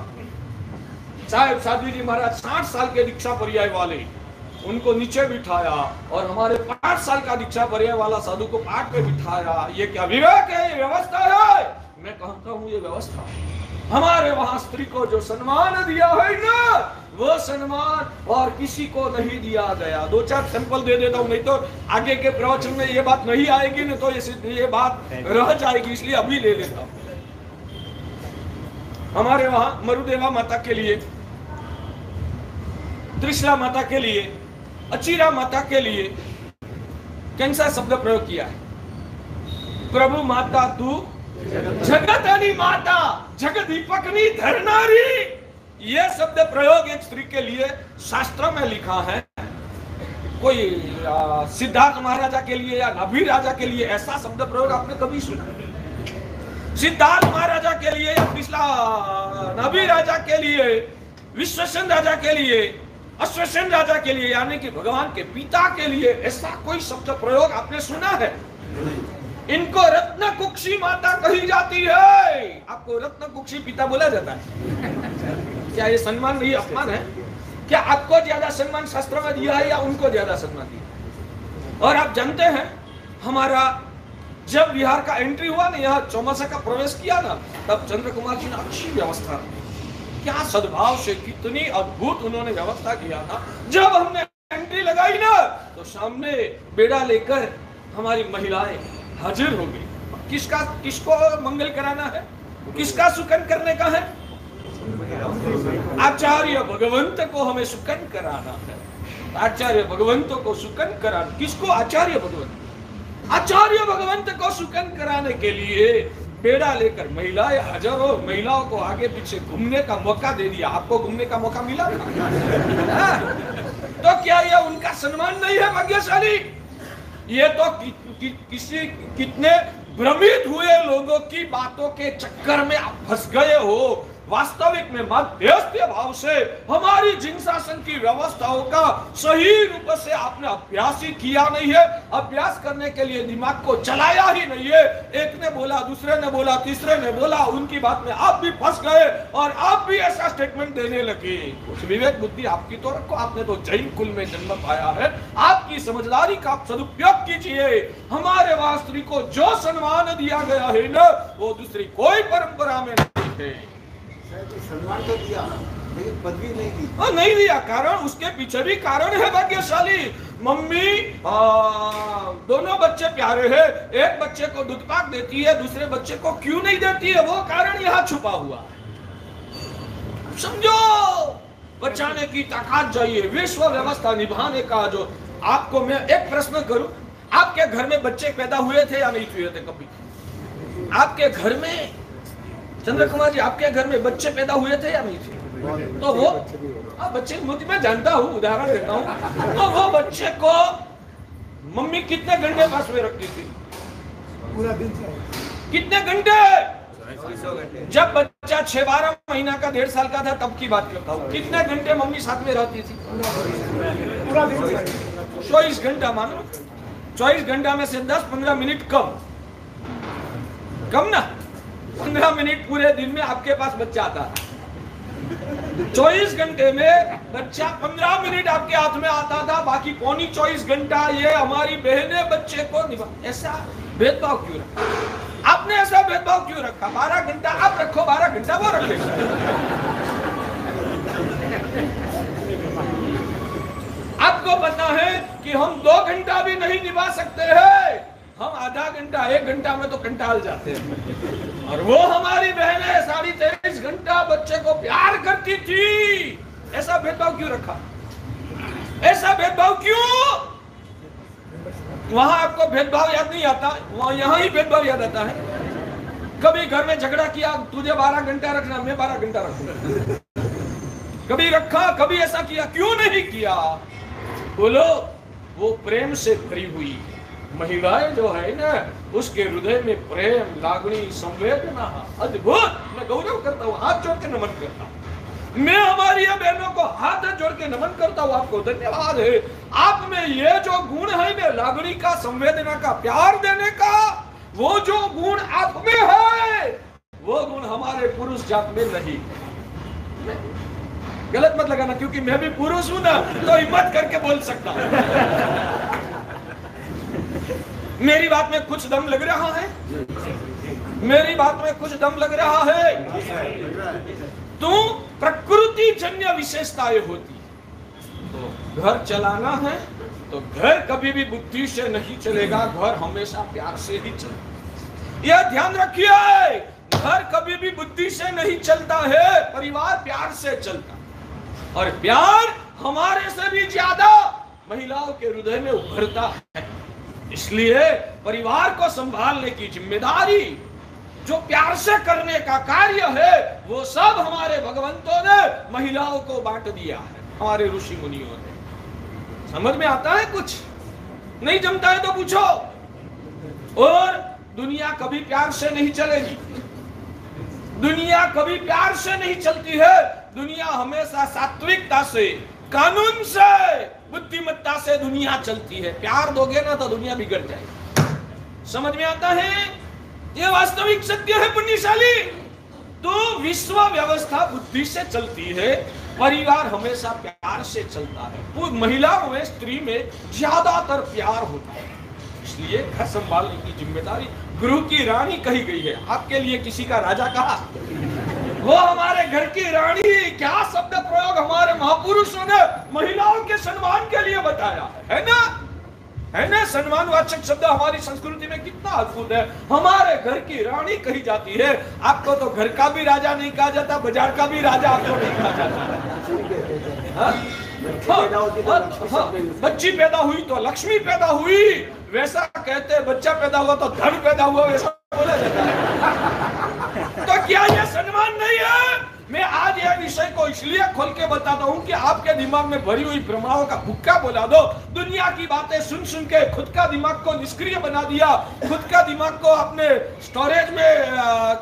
साहब साध्वी जी महाराज 60 साल के दीक्षा पर्याय वाले, उनको नीचे बिठाया, और हमारे 5 साल का दीक्षा पर्याय वाला साधु को पाठ पे बिठाया। ये क्या विवेक है? ये व्यवस्था है? मैं कहता हूँ ये व्यवस्था। हमारे वहां स्त्री को जो सम्मान दिया है ना, वो सम्मान और किसी को नहीं दिया गया। 2-4 सैंपल दे देता हूँ, नहीं तो आगे के प्रवचन में ये बात नहीं आएगी, नहीं तो ये बात रह जाएगी, इसलिए अभी ले लेता हूँ। हमारे वहां मरुदेवा माता के लिए, त्रिशला माता के लिए, अचिरा माता के लिए कौन सा शब्द प्रयोग किया है? प्रभु माता तू जगतनी माता, जगदीपकनी धरनारी। यह शब्द प्रयोग एक स्त्री के लिए शास्त्र में लिखा है। कोई सिद्धार्थ महाराजा के लिए या नभी राजा के लिए ऐसा शब्द प्रयोग आपने कभी सुना? सिद्धार्थ महाराजा के लिए या पिछला नभी राजा के लिए, विश्वसेन राजा के लिए, अश्वसेन राजा के लिए, यानी कि भगवान के पिता के लिए ऐसा कोई शब्द प्रयोग आपने सुना है? इनको रत्न कुक्षी माता कही जाती है। आपको रत्न कुक्षी पिता बोला जाता है? क्या ये सम्मान नहीं, अपमान है? क्या आपको ज्यादा सम्मान शास्त्र में दिया है या उनको ज्यादा सम्मान दिया? और आप जानते हैं, हमारा जब बिहार का एंट्री हुआ ना, यहाँ चौमासा का प्रवेश किया ना, तब चंद्र कुमार जी ने अच्छी व्यवस्था, क्या सद्भाव से कितनी अद्भुत उन्होंने व्यवस्था किया था। जब हमने एंट्री लगाई ना, तो सामने बेड़ा लेकर हमारी महिलाएं हाजिर हो गई। किसको मंगल कराना है? किसका सुकन करने का है? आचार्य भगवंत को हमें सुकन कराना है। आचार्य भगवंत को सुकन कराना, किसको? आचार्य भगवंत। आचार्य भगवंत को सुकन कराने के लिए बेड़ा लेकर महिलाएं हाजिर हो। महिलाओं को आगे पीछे घूमने का मौका दे दिया। आपको घूमने का मौका मिला? तो क्या यह उनका सम्मान नहीं है भाग्यशाली? ये तो कितने भ्रमित हुए लोगों की बातों के चक्कर में आप फंस गए हो। वास्तविक में मध्यस्थ भाव से हमारी जिन शासन की व्यवस्थाओं का सही रूप से आपने अभ्यास ही किया नहीं है, अभ्यास करने के लिए दिमाग को चलाया ही नहीं है। एक ने बोला, दूसरे ने बोला, तीसरे ने बोला, उनकी बात में आप भी फंस गए और आप भी ऐसा स्टेटमेंट देने लगे। कुछ विवेक बुद्धि आपकी तो रखो, आपने तो जैन कुल में जन्म पाया है, आपकी समझदारी का आप सदुपयोग कीजिए। हमारे वहां स्त्री को जो सम्मान दिया गया है ना, वो दूसरी कोई परंपरा में नहीं है। सम्मान तो दिया लेकिन पदवी नहीं दी। नहीं दिया, कारण उसके पीछे भी कारण है भाग्यशाली। मम्मी दोनों बच्चे प्यारे हैं, एक बच्चे को दूध पाक देती है, दूसरे बच्चे को क्यों नहीं देती है, वो कारण यहाँ छुपा हुआ है। समझो, बचाने की ताकत चाहिए, विश्व व्यवस्था निभाने का। जो आपको मैं एक प्रश्न करूं, आपके घर में बच्चे पैदा हुए थे या नहीं हुए थे कभी? आपके घर में चंद्र कुमार जी, आपके घर में बच्चे पैदा हुए थे या नहीं थे? तो वो बच्चे मुझे मैं जानता हूँ, उदाहरण देता हूँ, तो वो बच्चे को मम्मी कितने घंटे पास में रखती थी? पूरा दिन। कितने घंटे? जब बच्चा 6-12 महीना का 1.5 साल का था तब की बात करता हूँ। कितने घंटे मम्मी साथ में रहती थी? पूरा दिन। 24 घंटा मानो। 24 घंटा में से 10-15 मिनट कम ना, 15 मिनट पूरे दिन में आपके पास बच्चा आता था। 24 घंटे में बच्चा 15 मिनट आपके हाथ में आता था, बाकी पौनी 24 घंटा ये हमारी बहनें बच्चे को निभा। ऐसा भेदभाव क्यों रखा? आपने ऐसा भेदभाव क्यों रखा? 12 घंटा आप रखो, 12 घंटा वो रखे। आपको पता है कि हम 2 घंटा भी नहीं निभा सकते हैं, हम आधा घंटा 1 घंटा में तो कंटाल जाते हैं। और वो हमारी बहनें 23.5 घंटा बच्चे को प्यार करती थी। ऐसा भेदभाव क्यों रखा? ऐसा भेदभाव क्यों? वहां आपको भेदभाव याद नहीं आता, वहां यहां ही भेदभाव याद आता है। कभी घर में झगड़ा किया, तुझे 12 घंटा रखना, मैं 12 घंटा रखूंगा। कभी रखा, कभी ऐसा किया, क्यों नहीं किया? बोलो, वो प्रेम से भरी हुई महिलाएं जो है ना, उसके हृदय में प्रेम, लागणी, संवेदना अद्भुत। मैं गौरव करता हूँ, हाथ जोड़ के नमन करता हूँ। मैं हमारी बहनों को हाथ जोड़ के नमन करता हूँ, आपको धन्यवाद है। आप में ये जो गुण है ना, लागणी का, संवेदना का, प्यार देने का, वो जो गुण आप में है, वो गुण हमारे पुरुष जात में नहीं। गलत मत लगाना, क्योंकि मैं भी पुरुष हूं ना, तो हिम्मत करके बोल सकता हूं। मेरी बात में कुछ दम लग रहा है? मेरी बात में कुछ दम लग रहा है? तो प्रकृति जन्य विशेषताएं होती है। तो घर चलाना है तो घर कभी भी बुद्धि से नहीं चलेगा, घर हमेशा प्यार से ही चलेगा। यह ध्यान रखिए, घर कभी भी बुद्धि से नहीं चलता है, परिवार प्यार से चलता है। और प्यार हमारे से भी ज्यादा महिलाओं के हृदय में उभरता है। इसलिए परिवार को संभालने की जिम्मेदारी, जो प्यार से करने का कार्य है, वो सब हमारे भगवंतों ने महिलाओं को बांट दिया है, हमारे ऋषि मुनियों ने। समझ में आता है? कुछ नहीं जमता है तो पूछो। और दुनिया कभी प्यार से नहीं चलेगी, दुनिया कभी प्यार से नहीं चलती है। दुनिया हमेशा सात्विकता से, कानून से, बुद्धिमत्ता से दुनिया चलती है। प्यार दोगे ना तो दुनिया बिगड़ जाएगी। समझ में आता है? ये वास्तविक सत्य है पुण्यशाली। तो विश्व व्यवस्था बुद्धि से चलती है, परिवार हमेशा प्यार से चलता है। महिलाओं में, स्त्री में ज्यादातर प्यार होता है। इसलिए घर संभालने की जिम्मेदारी गृह की रानी कही गई है। आपके लिए किसी का राजा कहा? वो हमारे घर की रानी। क्या शब्द प्रयोग हमारे महापुरुषों ने महिलाओं के सम्मान के लिए बताया है ना? है ना? सम्मानवाचक शब्द हमारी संस्कृति में कितना अद्भुत है। हमारे घर की रानी कही जाती है। आपको तो घर का भी राजा नहीं कहा जाता, बाजार का भी राजा आपको नहीं कहा जाता। बच्ची पैदा हुई तो लक्ष्मी पैदा हुई, वैसा कहते हैं। बच्चा पैदा हुआ तो धन पैदा हुआ, वैसा बोला जाता है। तो क्या ये सम्मान नहीं है? मैं आज यह विषय को इसलिए खोल के बताता हूं कि आपके दिमाग में भरी हुई भ्रमणाओं का भुक्का बोला दो। दुनिया की बातें सुन सुन के खुद का दिमाग को निष्क्रिय बना दिया, खुद का दिमाग को अपने स्टोरेज में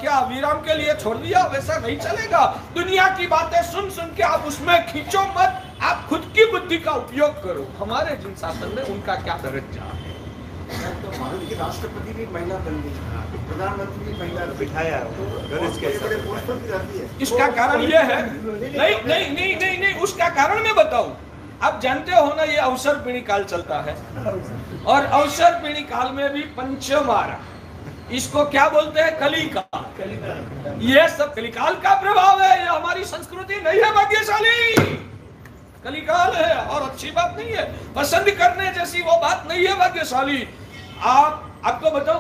क्या विराम के लिए छोड़ दिया। वैसा नहीं चलेगा। दुनिया की बातें सुन सुन के आप उसमें खींचो मत, आप खुद की बुद्धि का उपयोग करो। हमारे जिन शासन में उनका क्या दर्जा है। तो भारत की राष्ट्रपति भी महिला बन गई, प्रधानमंत्री भी महिला बिठाया, बड़े पोस्ट पर भी रहती है। इसका कारण यह है, नहीं, उसका कारण मैं बताऊं। आप जानते हो ना, ये अवसर पीढ़ी काल चलता है और अवसर पीढ़ी काल में भी पंचमारा, इसको क्या बोलते हैं, कलिकाल। ये सब कलिकाल का प्रभाव है। ये हमारी संस्कृति नहीं है भाग्यशाली, कलिकाल है और अच्छी बात नहीं है। पसंद करने जैसी वो बात नहीं है भाग्यशाली। आपको बताओ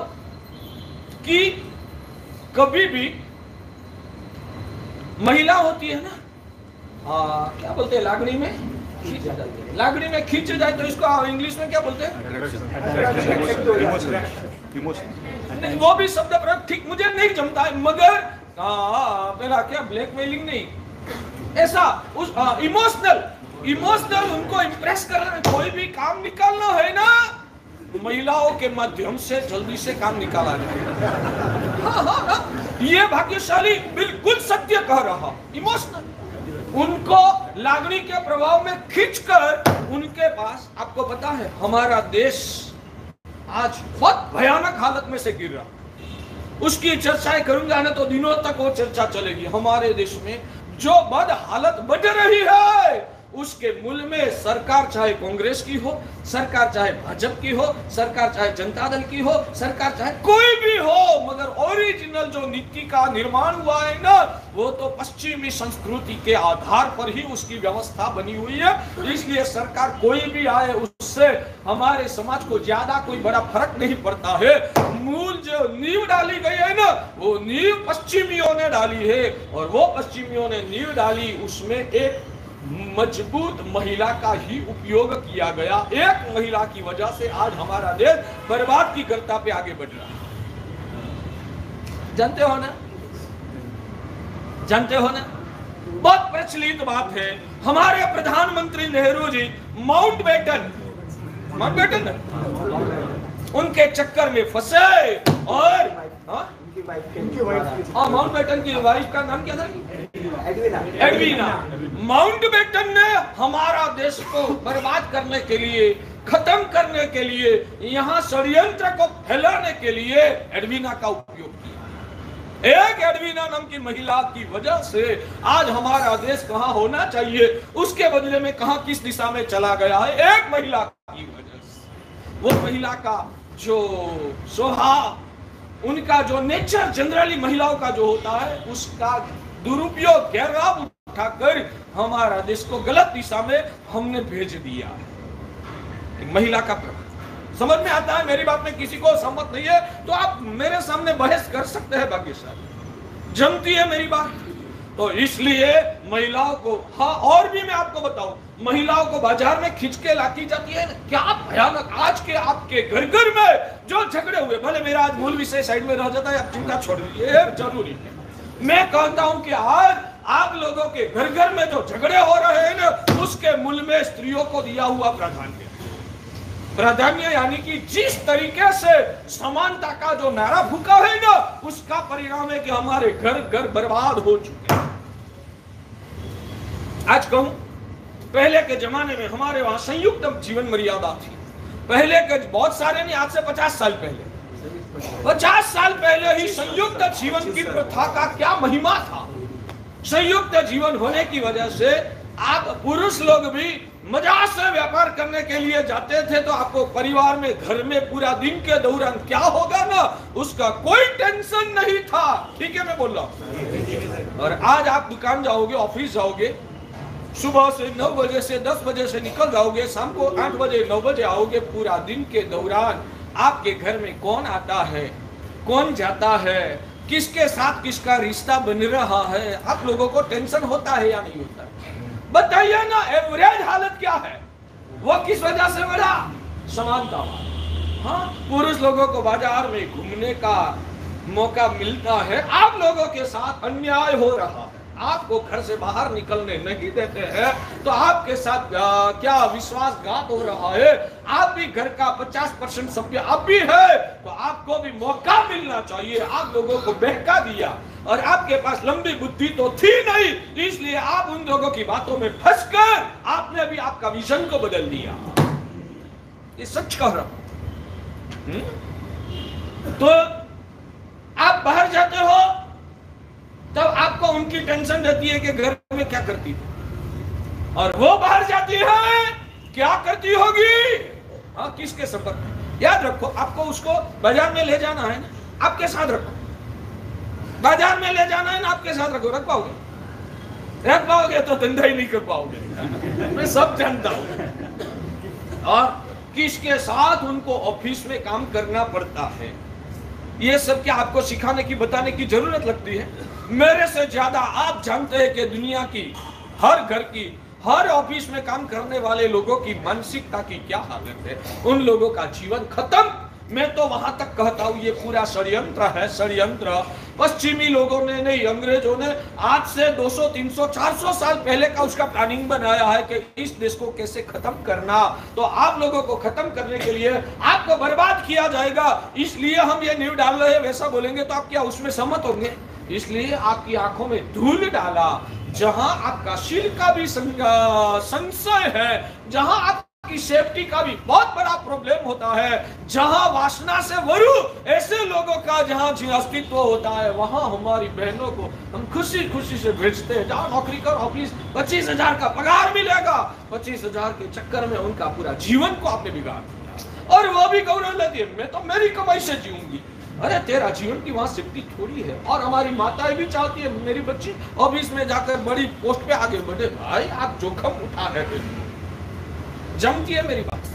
कि कभी भी महिला होती है ना, क्या बोलते हैं, लागड़ी में खींच जाती है। लागड़ी में खींच जाए तो इसको इंग्लिश में क्या बोलते हैं, नहीं, वो भी शब्द प्रयोग ठीक मुझे नहीं जमता है, मगर मेरा क्या ब्लैकमेलिंग नहीं, ऐसा उस इमोशनल उनको इंप्रेस करना। कोई भी काम निकालना है ना, महिलाओं के माध्यम से जल्दी से काम निकाला जाए। हाँ, ये भाग्यशाली बिल्कुल सत्य कह रहा। इमोशनल उनको लागणी के प्रभाव में खींचकर उनके पास, आपको पता है हमारा देश आज बहुत भयानक हालत में से गिर रहा। उसकी चर्चाएं करूंगा ना तो दिनों तक वो चर्चा चलेगी। हमारे देश में जो बद हालत बढ़ रही है, उसके मूल में सरकार चाहे कांग्रेस की हो, सरकार चाहे भाजपा की हो, सरकार चाहे जनता दल की हो, सरकार चाहे कोई भी हो, मगर ओरिजिनल जो नीति का निर्माण हुआ है ना, वो तो पश्चिमी संस्कृति के आधार पर ही उसकी व्यवस्था बनी हुई है। इसलिए सरकार कोई भी आए, उससे हमारे समाज को ज्यादा कोई बड़ा फर्क नहीं पड़ता है। मूल जो नींव डाली गई है ना, वो नींव पश्चिमियों ने डाली है, और वो पश्चिमियों ने नींव डाली, उसमें एक मजबूत महिला का ही उपयोग किया गया। एक महिला की वजह से आज हमारा देश बर्बाद की गर्ता पे आगे बढ़ रहा है। जानते हो ना, जानते हो ना, बहुत प्रचलित बात है, हमारे प्रधानमंत्री नेहरू जी माउंटबेटन उनके चक्कर में फंसे और माउंटबेटन की वाइफ का नाम क्या था, एडवीना। माउंटबेटन ने हमारा देश को बर्बाद करने के लिए, खत्म करने के लिए, यहाँ षड्यंत्र को फैलाने के लिए एडवीना का उपयोग किया। एक एडवीना नाम की महिला की वजह से आज हमारा देश कहाँ होना चाहिए, उसके बदले में कहाँ किस दिशा में चला गया है, एक महिला की वजह से। वो महिला का जो स्वभाव, उनका जो नेचर जनरली महिलाओं का जो होता है, उसका दुरुपयोग, गैरलाभ उठाकर हमारा देश को गलत दिशा में हमने भेज दिया। महिला का प्रभाव समझ में आता है। मेरी बात में किसी को सहमत नहीं है तो आप मेरे सामने बहस कर सकते हैं, भाग्यशाली जमती है मेरी बात। तो इसलिए महिलाओं को, हाँ, और भी मैं आपको बताऊं, महिलाओं को बाजार में खींच के लाती जाती है। क्या भयानक आज के आपके घर घर में जो झगड़े हुए, भले मेरा आज मूल विषय साइड में रह जाता है, आप चिंता छोड़ दीजिए, जरूरी है। मैं कहता हूं कि आज आप लोगों के घर घर में जो झगड़े हो रहे हैं ना, उसके मूल में स्त्रियों को दिया हुआ प्राधान्य, यानी कि जिस तरीके से समानता का जो नारा फूका है ना, उसका परिणाम है कि हमारे घर घर बर्बाद हो चुके हैं। आज कहूं, पहले के जमाने में हमारे वहां संयुक्त जीवन मर्यादा थी। पहले के बहुत सारे नहीं, आज से 50 साल पहले, 50 साल पहले ही संयुक्त जीवन की प्रथा का क्या महिमा था। संयुक्त जीवन होने की वजह से आप पुरुष लोग भी मजाक से व्यापार करने के लिए जाते थे, तो आपको परिवार में, घर में पूरा दिन के दौरान क्या होगा ना, उसका कोई टेंशन नहीं था। ठीक है, मैं बोल रहा हूं। और आज आप दुकान जाओगे, ऑफिस जाओगे, सुबह से 9 बजे से 10 बजे से निकल जाओगे, शाम को 8 बजे 9 बजे आओगे। पूरा दिन के दौरान आपके घर में कौन आता है, कौन जाता है, किसके साथ किसका रिश्ता बन रहा है, आप लोगों को टेंशन होता है या नहीं होता? बताइए ना, एवरेज हालत क्या है? वो किस वजह से बढ़ा? समानता। हाँ, पुरुष लोगों को बाजार में घूमने का मौका मिलता है, आप लोगों के साथ अन्याय हो रहा है। आपको घर से बाहर निकलने नहीं देते हैं, तो आपके साथ क्या विश्वासघात हो रहा है। आप भी घर का 50% सभ्य आप भी है, तो आपको भी मौका मिलना चाहिए। आप लोगों को बहका दिया और आपके पास लंबी बुद्धि तो थी नहीं, इसलिए आप उन लोगों की बातों में फंसकर आपने भी आपका विजन को बदल दिया। ये सच कह रहा हूं। तो आप बाहर जाते हो तब आपको उनकी टेंशन रहती है कि घर में क्या करती थी, और वो बाहर जाती है क्या करती होगी, हाँ किसके संपर्क में। याद रखो, आपको उसको बाजार में ले जाना है ना, आपके साथ रखो। बाजार में ले जाना है ना, आपके साथ रखो। रख पाओगे तो धंधा ही नहीं कर पाओगे। मैं सब जानता हूं। और किसके साथ उनको ऑफिस में काम करना पड़ता है, ये सब क्या आपको सिखाने की बताने की जरूरत लगती है? मेरे से ज्यादा आप जानते हैं कि दुनिया की हर घर की हर ऑफिस में काम करने वाले लोगों की मानसिकता की क्या हालत है। उन लोगों का जीवन खत्म। मैं तो वहां तक कहता हूं ये पूरा षड्यंत्र है, षड्यंत्र। पश्चिमी लोगों ने नहीं, अंग्रेजों ने आज से 200, 300, 400 साल पहले का उसका प्लानिंग बनाया है कि इस देश को कैसे खत्म करना। तो आप लोगों को खत्म करने के लिए आपको बर्बाद किया जाएगा, इसलिए हम ये न्यूज़ डाल रहे हैं। वैसा बोलेंगे तो आप क्या उसमें सहमत होंगे? इसलिए आपकी आंखों में धूल डाला। जहां आपका शील का भी संशय है, जहां आपकी सेफ्टी का भी बहुत बड़ा प्रॉब्लम होता है, जहां वासना से वरु ऐसे लोगों का जहां अस्तित्व होता है, वहां हमारी बहनों को हम खुशी खुशी से भेजते हैं। जाओ नौकरी करो, ऑफिस 25,000 का पगार मिलेगा। 25,000 के चक्कर में उनका पूरा जीवन को आपने बिगाड़ दिया। और वो भी गौरव लेती है, मैं तो मेरी कमाई से जीऊंगी। अरे तेरा जीवन की वहां सेफ्टी थोड़ी है। और हमारी माताएं भी चाहती है मेरी बच्ची ऑफिस में जाकर बड़ी पोस्ट पे आगे बढ़े। भाई आप जोखम उठा रहे हो, जमती है मेरी बात।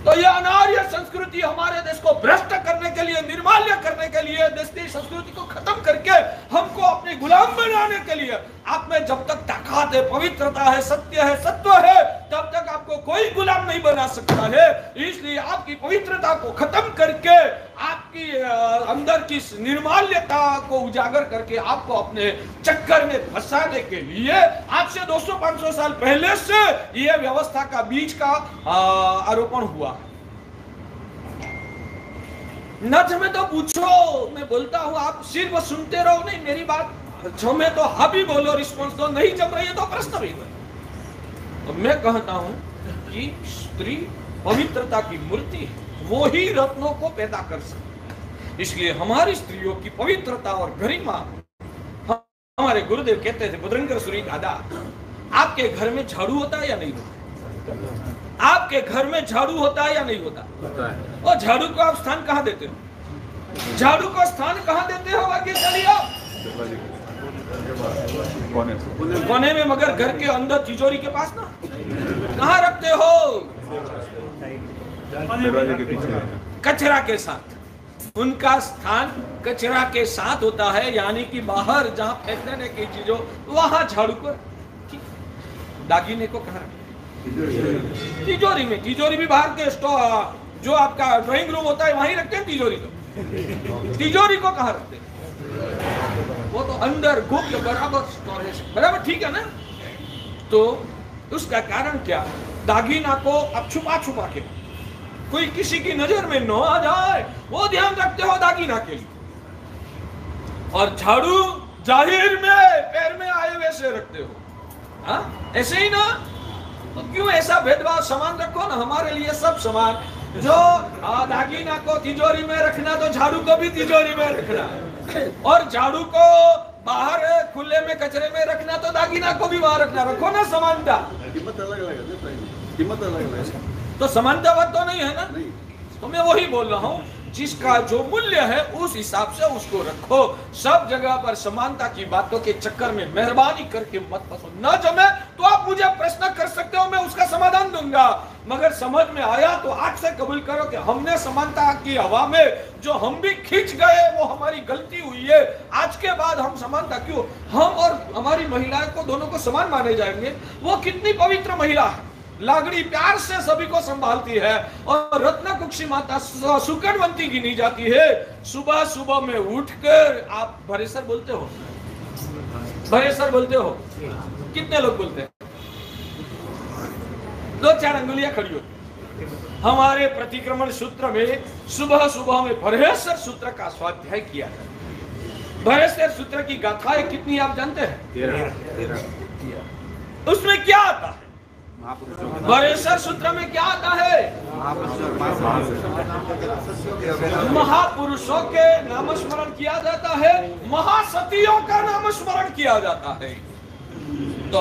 तो यह अनार्य संस्कृति हमारे देश को भ्रष्ट करने के लिए, निर्माल्य करने के लिए, देश की संस्कृति को खत्म करके हमको अपने गुलाम बनाने के लिए, आप में जब तक ताकत है, पवित्रता है, सत्य है, सत्व है, तब तक आपको कोई गुलाम नहीं बना सकता है। इसलिए आपकी पवित्रता को खत्म करके, आपकी अंदर की निर्माल्यता को उजागर करके आपको अपने चक्कर में फंसाने के लिए आज से 200-500 साल पहले से यह व्यवस्था का बीज का आरोपण हुआ। न जमे तो पूछो, मैं बोलता हूं, आप सिर्फ सुनते रहो, नहीं मेरी बात जमे तो हाँ भी बोलो, रिस्पॉन्स दो, नहीं जम रही है तो प्रश्न भी दो। तो मैं कहता हूं कि स्त्री पवित्रता की मूर्ति है, वो ही रत्नों को पैदा कर सकती। इसलिए हमारी स्त्रियों की पवित्रता और गरिमा, हमारे गुरुदेव कहते थे, बद्रंकर सूरी दादा, आपके घर में झाड़ू होता है या नहीं होता? आपके घर में झाड़ू होता है या नहीं होता? और झाड़ू को आप स्थान कहां देते हो? झाड़ू को स्थान कहां देते हो? आगे चलिए, कोने में, मगर घर के अंदर तिजोरी के पास ना, कहां रखते हो? कचरा के साथ। उनका स्थान कचरा के साथ होता है, यानी कि बाहर जहां फेंकने की चीजों, वहां झाड़ू को, दागिने को कहां रखते? तिजोरी में। तिजोरी भी बाहर के जो आपका ड्राइंग रूम होता है वहीं रखते हैं तिजोरी को। तिजोरी को कहां रखते हैं? वो तो अंदर गुप्त बराबर स्टोरेज, बराबर, ठीक है ना? तो उसका कारण क्या? दागिना को आप छुपा छुपा के, कोई किसी की नजर में न आ जाए, वो ध्यान रखते हो दागिना के लिए। और झाड़ू जाहिर में पैर में आए वैसे रखते हो, हाँ ऐसे ही ना? तो क्यों ऐसा भेदभाव? समान रखो ना, हमारे लिए सब समान। जो दागिना को तिजोरी में रखना, तो झाड़ू को भी तिजोरी में रखना। और झाड़ू को बाहर खुले में कचरे में रखना, तो दागिना को भी वहां रखना। रखो ना समानता। कीमत अलग है, तो समानतावाद तो नहीं है ना? तो मैं वही बोल रहा हूँ, जिसका जो मूल्य है उस हिसाब से उसको रखो। सब जगह पर समानता की बातों के चक्कर में मेहरबानी करके मत फंसो। न जमे तो आप मुझे प्रश्न कर सकते हो, मैं उसका समाधान दूंगा। मगर समझ में आया तो आज से कबूल करो कि हमने समानता की हवा में जो हम भी खींच गए, वो हमारी गलती हुई है। आज के बाद हम समानता क्यों? हम और हमारी महिलाएं को, दोनों को समान माने जाएंगे। वो कितनी पवित्र महिला है, लागड़ी प्यार से सभी को संभालती है। और रत्न कुक्षी माता सुकनवंती गिनी जाती है। सुबह सुबह में उठकर, आप भरेसर बोलते हो, भरेसर बोलते हो? कितने लोग बोलते हैं? 2-4 अंगुलियां खड़ी होती। हमारे प्रतिक्रमण सूत्र में सुबह सुबह में भरेसर सूत्र का स्वाध्याय किया जाता है। भरेसर सूत्र की गाथाएं कितनी आप जानते हैं? 13। उसमें क्या आता है? भरेसर सूत्र में क्या आता है? महापुरुषों के नाम स्मरण किया जाता है, महासतियों का नाम स्मरण किया जाता है। तो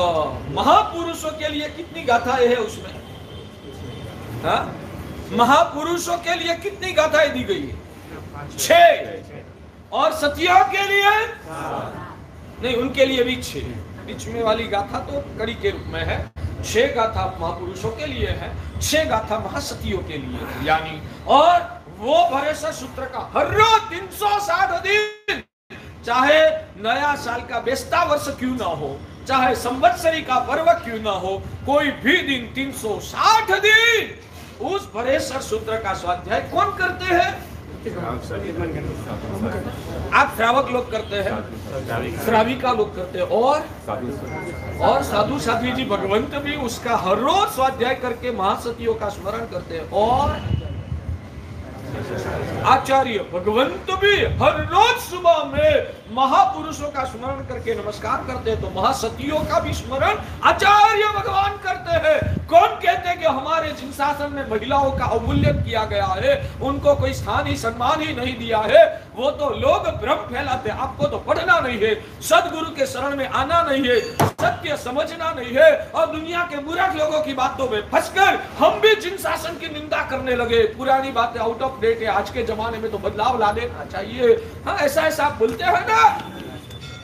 महापुरुषों के लिए कितनी गाथाएं है उसमें? हाँ? महापुरुषों के लिए कितनी गाथाएं दी गई है? 6। और सतियों के लिए नहीं, उनके लिए भी 6। बीच में वाली गाथा तो कड़ी के रूप में है। 6 गाथा महापुरुषों के लिए है, 6 गाथा महासतियों के लिए है। यानी और वो भरेसर सूत्र का हर रोज 360 दिन, चाहे नया साल का बेस्ता वर्ष क्यों ना हो, चाहे संवत्सरी का पर्व क्यों ना हो, कोई भी दिन 360 दिन उस भरेसर सूत्र का स्वाध्याय कौन करते हैं? आप श्रावक लोग करते हैं, श्राविका लोग करते हैं, और साधु साध्वी जी भगवंत भी उसका हर रोज स्वाध्याय करके महासतियों का स्मरण करते हैं। और आचार्य भगवंत भी हर रोज सुबह में महापुरुषों का स्मरण करके नमस्कार करते हैं। तो महासतियों का भी स्मरण आचार्य भगवान करते हैं। कौन कहते हैं कि हमारे जिन शासन में महिलाओं का अवमूल्यन किया गया है, उनको कोई स्थान ही सम्मान ही नहीं दिया है, वो तो लोग भ्रम फैलाते। आपको तो पढ़ना नहीं है, सदगुरु के शरण में आना नहीं है, सत्य समझना नहीं है, और दुनिया के मूर्ख लोगों की बातों में फंसकर हम भी जिन शासन की निंदा करने लगे। पुरानी बातें आउट ऑफ डेट है, आज के जमाने में तो बदलाव ला देना चाहिए। हाँ, ऐसा ऐसा आप बोलते हैं ना,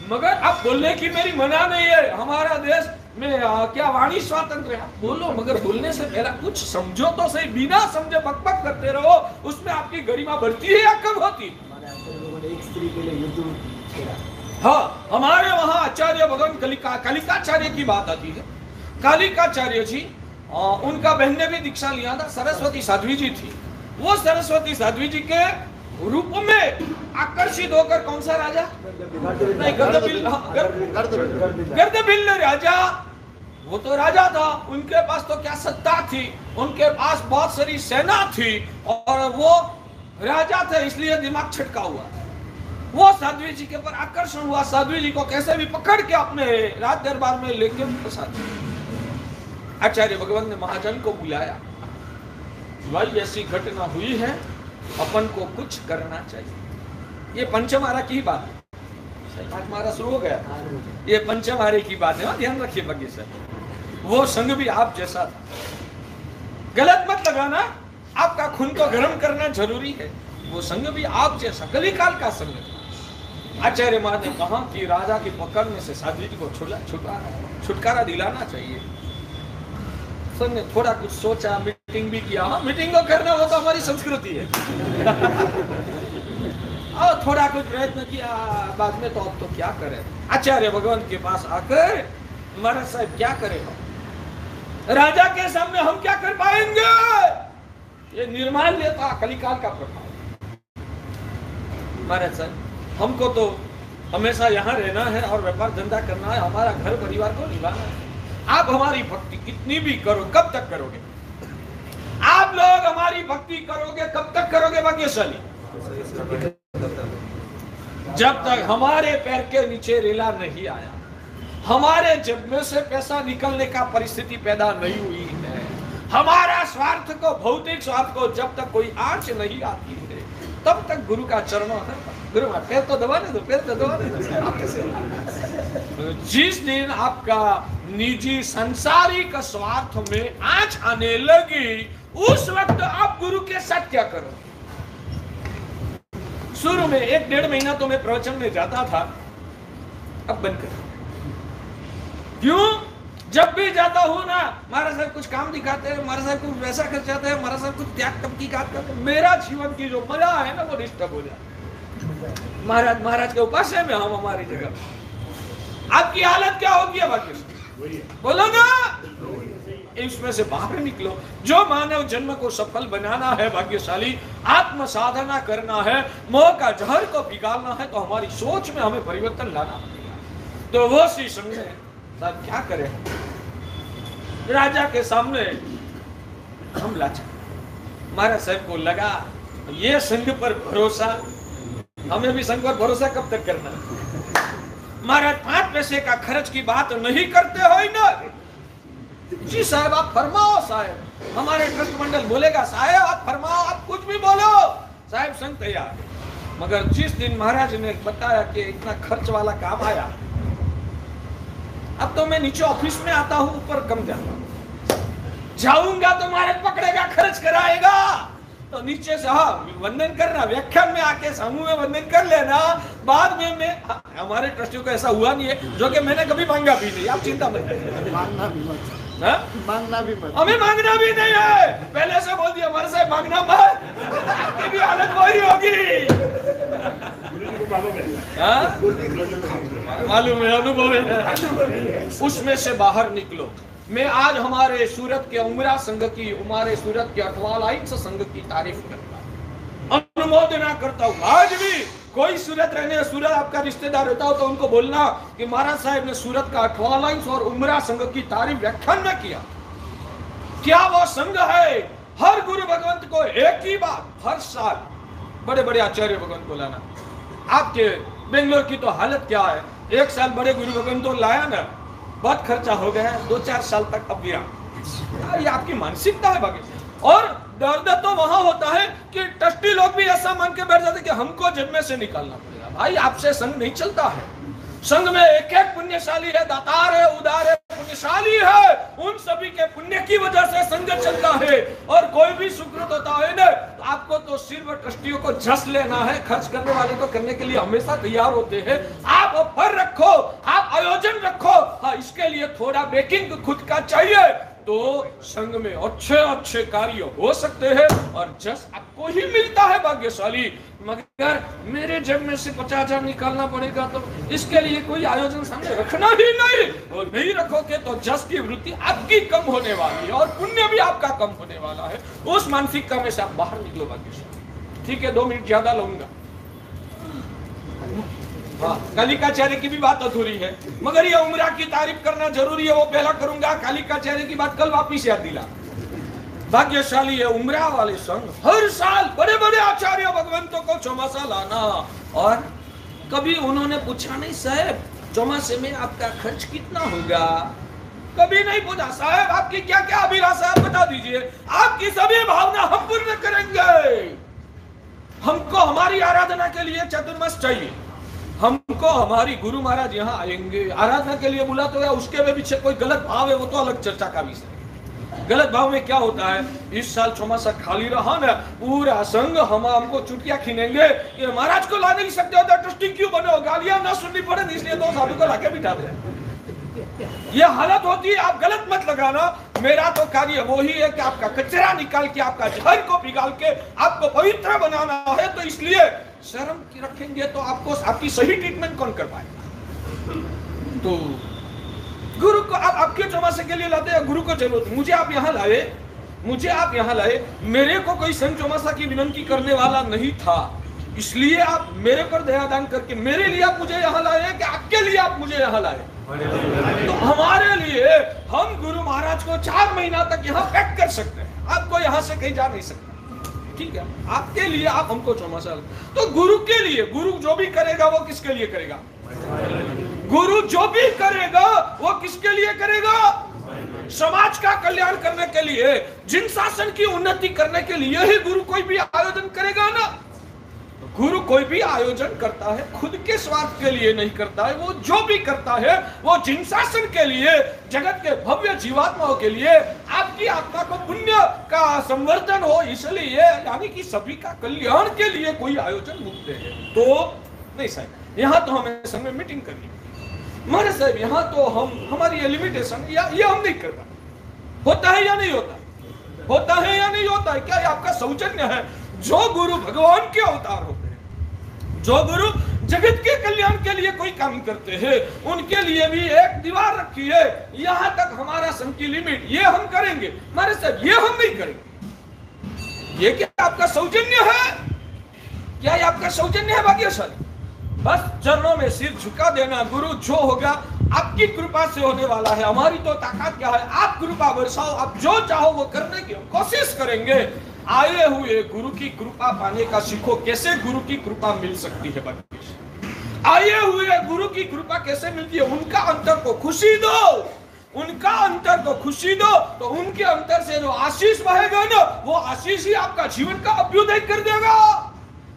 मगर आप बोलने की मेरी मना नहीं है। हमारा देश में क्या वाणी स्वातंत्र है, बोलो, मगर बोलने से पहले कुछ समझो तो सही। बिना समझे बकबक करते रहो, उसमें आपकी गरिमा बढ़ती है या कम होती? एक स्त्री के लिए युद्ध। हाँ, हमारे वहाँ आचार्य भगवान कालिकाचार्य की बात आती है। कालिकाचार्य जी, उनका बहन ने भी दीक्षा लिया था, सरस्वती साध्वी जी थी। वो सरस्वती साध्वी जी के रूप में आकर्षित होकर कौन सा राजा, नहीं, गर्दबिल राजा, वो तो राजा था, उनके पास तो क्या सत्ता थी, उनके पास बहुत सारी सेना थी, और वो राजा थे, इसलिए दिमाग छटका हुआ। वो साध्वी जी के ऊपर आकर्षण हुआ, साध्वी जी को कैसे भी पकड़ के अपने राज दरबार में लेके फंसा दिया। आचार्य भगवान ने महाजन को बुलाया, भाई ऐसी घटना हुई है, अपन को कुछ करना चाहिए। ये पंचमारा की बात है, पंचमारा शुरू हो गया, ये पंचमारे की बात है, ध्यान रखिए बग्गे सर। वो संग भी आप जैसा था, गलत मत लगाना, आपका खून को गर्म करना जरूरी है। वो संग भी आप जैसा कलिकाल का संग था। आचार्य महाराज ने कहा कि राजा की पकड़ने से साध्वी जी को छुटकारा दिलाना चाहिए। ने थोड़ा कुछ सोचा, मीटिंग भी किया। हाँ, मीटिंग को करना वो तो हमारी संस्कृति है। और थोड़ा कुछ प्रयत्न किया, बाद में तो अब तो क्या करें। आचार्य भगवान के पास आकर महाराज साहब क्या करें, राजा के सामने हम क्या कर पाएंगे? ये निर्माण लेता कलिकाल का प्रभाव। महाराज साहब, हमको तो हमेशा यहाँ रहना है और व्यापार धंधा करना है, हमारा घर परिवार को निभाना है। आप हमारी भक्ति कितनी भी करो, कब तक करोगे? आप लोग हमारी भक्ति करोगे, कब तक करोगे भाग्यशाली? जब तक हमारे पैर के नीचे रेला नहीं आया, हमारे जेब में से पैसा निकलने का परिस्थिति पैदा नहीं हुई है, हमारा स्वार्थ को, भौतिक स्वार्थ को जब तक कोई आंच नहीं आती है, तब तक गुरु का चरणों है। गुरु पैर तो दबाने दो, पैर तो दबाने दो। जिस दिन आपका निजी सांसारिक स्वार्थ में आंच आने लगी, उस वक्त आप गुरु के साथ क्या करो? शुरू में 1-1.5 महीना तो मैं प्रवचन में जाता था, अब बंद कर। क्यों? जब भी जाता हूँ ना, महाराज साहब कुछ काम दिखाते हैं, महाराज साहब कुछ वैसा कर जाते हैं, महाराज साहब कुछ त्याग तब की बात करते हैं, मेरा जीवन की जो मजा है ना वो डिस्टर्ब हो जाता। महाराज के उपास है में हम हमारी जगह। आपकी हालत क्या होगी? बोलो ना, इसमें से बाहर निकलो। जो मानव जन्म को सफल बनाना है भाग्यशाली, आत्म साधना करना है, मोह का जहर को पिघालना है, तो हमारी सोच में हमें परिवर्तन लाना पड़ेगा। तो वो सी समझे साहब क्या करें, राजा के सामने हम लाचार। महाराज साहब को लगा ये संघ पर भरोसा, हमें भी संघ पर भरोसा कब तक करना। महाराज 5 पैसे का खर्च की बात नहीं करते हो ना। जी साहब आप फरमाओ साहब, हमारे ट्रस्ट मंडल बोलेगा साहब आप फरमाओ, आप कुछ भी बोलो साहब, संघ तैयार। मगर जिस दिन महाराज ने बताया कि इतना खर्च वाला काम आया, अब तो मैं नीचे ऑफिस में आता हूं, ऊपर कम जाऊंगा तो महाराज पकड़ेगा, खर्च कराएगा। तो नीचे से हाँ वंदन करना, व्याख्यान में आके समूह में वंदन कर लेना। बाद में मैं हमारे ट्रस्टियों को ऐसा हुआ नहीं है, जो कि मैंने कभी मांगा भी नहीं, आप चिंता मत करिए। मांगना भी मत, हाँ? मांगना भी मत, हमें मांगना भी नहीं है, पहले से बोल दिया हमारे से मांगना मत, आपकी भी हालत वही होगी। हाँ? मालूम है, अनुभव है। उसमें से बाहर निकलो। मैं आज हमारे सूरत के उमरा संघ की, हमारे सूरत के 8वां लाइन्स संघ की तारीफ करता हूं, अनुमोदना करता हूं। आज भी कोई सूरत रहने, सूरत आपका रिश्तेदार रहता हो तो उनको बोलना कि महाराज साहब ने सूरत का 8वां लाइन्स और उमरा संघ की तारीफ व्याख्यान में किया। क्या वो संघ है? हर गुरु भगवंत को एक ही बात, हर साल बड़े बड़े आचार्य भगवंत को लाना। आपके बेंगलोर की तो हालत क्या है, एक साल बड़े गुरु भगवंत को लाया ना, बहुत खर्चा हो गया, 2-4 साल तक अब गिरा। ये आपकी मानसिकता है बाकी। और दर्द तो वहां होता है कि ट्रस्टी लोग भी ऐसा मान के बैठ जाते कि हमको जेब में से निकालना पड़ेगा। भाई आपसे संघ नहीं चलता है, संघ में एक एक पुण्यशाली है, दातार है, उदार है, पुण्यशाली है, उन सभी के पुण्य की वजह से संघ चलता है। और कोई भी सुकृत होता है ना, तो आपको तो सिर्फ ट्रस्टियों को झस लेना है, खर्च करने वाले को करने के लिए हमेशा तैयार होते हैं। आप ऑफर रखो, आप आयोजन रखो, हाँ इसके लिए थोड़ा बेकिंग खुद का चाहिए, तो संघ में अच्छे अच्छे कार्य हो सकते हैं और जस आपको ही मिलता है भाग्यशाली। मगर मेरे जेब में से 50,000 निकालना पड़ेगा, तो इसके लिए कोई आयोजन सामने रखना ही नहीं। और नहीं रखोगे तो जस की वृत्ति आपकी कम होने वाली है और पुण्य भी आपका कम होने वाला है। उस मानसिकता में से आप बाहर निकलो भाग्यशाली। ठीक है, 2 मिनट ज्यादा लूंगा। हाँ, कालिकाचार्य की भी बात अधूरी है, मगर ये उमरा की तारीफ करना जरूरी है, वो पहला करूंगा। कालिकाचार्य की बात कल वापिस याद दिला। भाग्यशाली है उमरा वाले संघ, हर साल बड़े बड़े आचार्य भगवंतों को चौमासा लाना। और कभी उन्होंने पूछा नहीं साहब चौमासे में आपका खर्च कितना होगा, कभी नहीं पूछा साहब आपकी क्या क्या अभिलाषा आप बता दीजिए, आपकी सभी भावना हम पूर्ण करेंगे। हमको हमारी आराधना के लिए चतुर्मास चाहिए, हमको हमारी गुरु महाराज यहाँ आएंगे, आराधना के लिए बुला तो या उसके पीछे कोई गलत भाव है वो तो अलग चर्चा का विषय है। गलत भाव में क्या होता है, इस साल चौमासा खाली रहा ना, पूरा संघ हमको चुटिया खीनेंगे कि महाराज को ला नहीं सकते हो तो ट्रस्टी क्यों बने हो, गालियां ना सुननी पड़े इसलिए 2 साधु को लाके बिठा दे। ये हालत होती है, आप गलत मत लगाना। मेरा तो कार्य वो ही है कि आपका कचरा निकाल के, आपका जहर को पिघाल के आपको पवित्र बनाना है। तो इसलिए शर्म रखेंगे तो आपको आपकी सही ट्रीटमेंट कौन कर पाएगा। तो गुरु को आप आपके चौमासे के लिए लाते हैं, गुरु को जरूरत, मुझे आप यहाँ लाए, मुझे आप यहाँ लाए, मेरे को कोई संघ चौमासा की विनंती करने वाला नहीं था, इसलिए आप मेरे पर दयादान करके मेरे लिए आप मुझे यहाँ लाए कि आपके लिए आप मुझे यहाँ लाए। तो हमारे लिए हम गुरु महाराज को 4 महीना तक यहाँ पैक कर सकते हैं, आपको यहाँ से कहीं जा नहीं सकते। ठीक है, आपके लिए आप हमको चौमासा, तो गुरु के लिए, गुरु जो भी करेगा वो किसके लिए करेगा, गुरु जो भी करेगा वो किसके लिए करेगा, समाज का कल्याण करने के लिए, जिन शासन की उन्नति करने के लिए ही गुरु कोई भी आयोजन करेगा ना। गुरु कोई भी आयोजन करता है खुद के स्वार्थ के लिए नहीं करता है, वो जो भी करता है वो जिन शासन के लिए, जगत के भव्य जीवात्माओं के लिए, आपकी आत्मा को पुण्य का संवर्धन हो इसलिए, यानी कि सभी का कल्याण के लिए कोई आयोजन मुकते हैं। तो नहीं साहब यहाँ तो हमें संग में मीटिंग करनी महाराज साहब, यहाँ तो हम हमारी ये लिमिटेशन ये हम नहीं करता, होता है या नहीं होता, होता है या नहीं होता है, क्या ये आपका सौजन्य है। जो गुरु भगवान के अवतार होते हैं, जो गुरु जगत के कल्याण के लिए कोई काम करते हैं, उनके लिए भी एक दीवार रखी है, यहाँ तक हमारा संघ की लिमिट, ये हम करेंगे महाराज साहब, ये हम नहीं करेंगे। ये क्या आपका सौजन्य है, क्या ये आपका सौजन्य है भाग्यशाली। बस चरणों में सिर झुका देना। गुरु जो होगा आपकी कृपा से होने वाला है, हमारी तो ताकत क्या है, आप कृपा बरसाओ, आप जो चाहो वो करने की कोशिश करेंगे। आए हुए गुरु की कृपा पाने का सीखो, कैसे गुरु की कृपा मिल सकती है बच्चे। आए हुए गुरु की कृपा कैसे मिलती है, उनका अंतर को खुशी दो, उनका अंतर को खुशी दो, तो उनके अंतर से जो आशीष बहेगा ना, वो आशीष ही आपका जीवन का अभ्युदय कर देगा।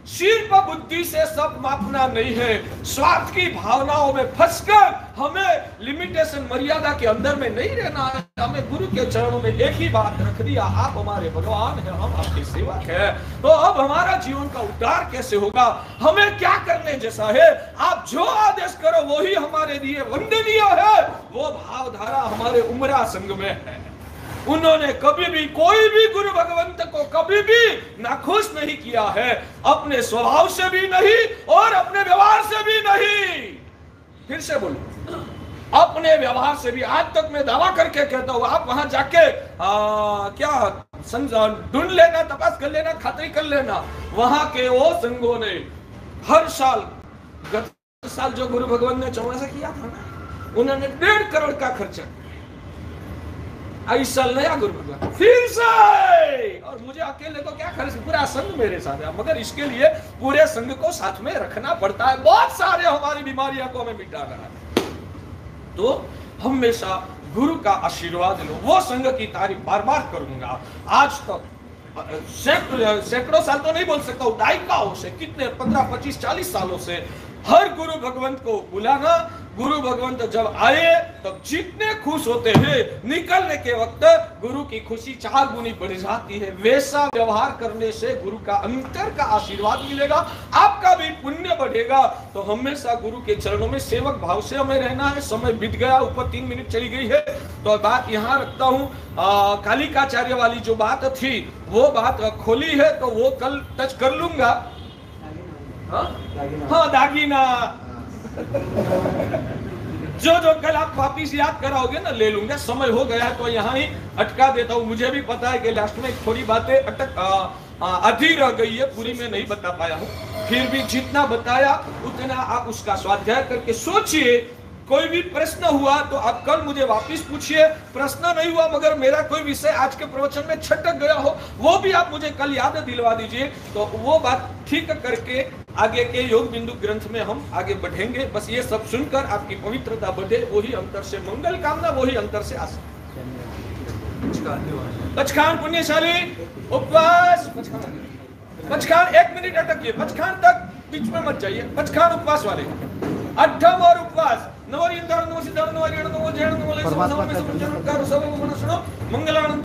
सिर पर बुद्धि से सब मापना नहीं है, स्वार्थ की भावनाओं में फंसकर हमें लिमिटेशन मर्यादा के अंदर में नहीं रहना है। हमें गुरु के चरणों में एक ही बात रख दिया, आप हमारे भगवान हैं, हम आपके सेवक हैं। तो अब हमारा जीवन का उद्धार कैसे होगा, हमें क्या करने जैसा है, आप जो आदेश करो वही हमारे लिए वंदनीय है। वो भावधारा हमारे उमरा संघ में है। उन्होंने कभी भी कोई भी गुरु भगवंत को कभी भी नाखुश नहीं किया है, अपने स्वभाव से भी नहीं और अपने व्यवहार से भी नहीं। फिर से बोलो, अपने व्यवहार से भी। आज तक मैं दावा करके कहता हूं, आप वहां जाके क्या ढूंढ लेना, तपास कर लेना, खातरी कर लेना, वहां के वो संघों ने हर साल, गत साल जो गुरु भगवंत ने चौमासा किया था ना, उन्होंने 1.5 करोड़ का खर्चा, इस साल नया गुरु भगवान फिर से, और मुझे अकेले को क्या खर्च, पूरा संघ मेरे साथ है। मगर इसके लिए पूरे संघ को साथ में रखना पड़ता है, बहुत सारे हमारी बीमारियों को हमें मिटाना है। तो हमेशा गुरु का आशीर्वाद लो। वो संघ की तारीफ बार बार करूंगा, आज तक सैकड़ों साल तो नहीं बोल सकता हूं, दायिकाओं से, कितने 15, 25, 40 सालों से हर गुरु भगवंत को बुलाना। गुरु भगवंत जब आए तब जितने खुश होते हैं, निकलने के वक्त गुरु की खुशी 4 गुनी बढ़ जाती है। वैसा व्यवहार करने से गुरु का अंतर का आशीर्वाद मिलेगा, आपका भी पुण्य बढ़ेगा। तो हमेशा गुरु के चरणों में सेवक भाव से हमें रहना है। समय बीत गया, ऊपर 3 मिनट चली गई है, तो बात यहाँ रखता हूँ। कालिकाचार्य वाली जो बात थी वो बात खोली है, तो वो कल टच कर लूंगा। हाँ, दागीना जो कल आप वापिस याद कराओगे ना, ले लूंगा। समय हो गया है तो यहाँ ही अटका देता हूँ। मुझे भी पता है कि लास्ट में थोड़ी बातें आधी रह गई है, पूरी में नहीं बता पाया हूँ। फिर भी जितना बताया उतना आप उसका स्वाध्याय करके सोचिए। कोई भी प्रश्न हुआ तो आप कल मुझे वापस पूछिए। प्रश्न नहीं हुआ मगर मेरा कोई विषय आज के प्रवचन में छटक गया हो, वो भी आप मुझे कल याद दिलवा दीजिए, तो वो बात ठीक करके आगे के योग बिंदु ग्रंथ में हम आगे बढ़ेंगे। बस ये सब सुनकर आपकी पवित्रता बढ़े, वही अंतर से मंगल कामना, वही अंतर से आशा। पचखान पुण्यशाली उपवास, पचखान 1 मिनट अटकिए, पचखान तक बीच में मत जाइए। पचखान उपवास वाले अठम और उपवास मंगलानंद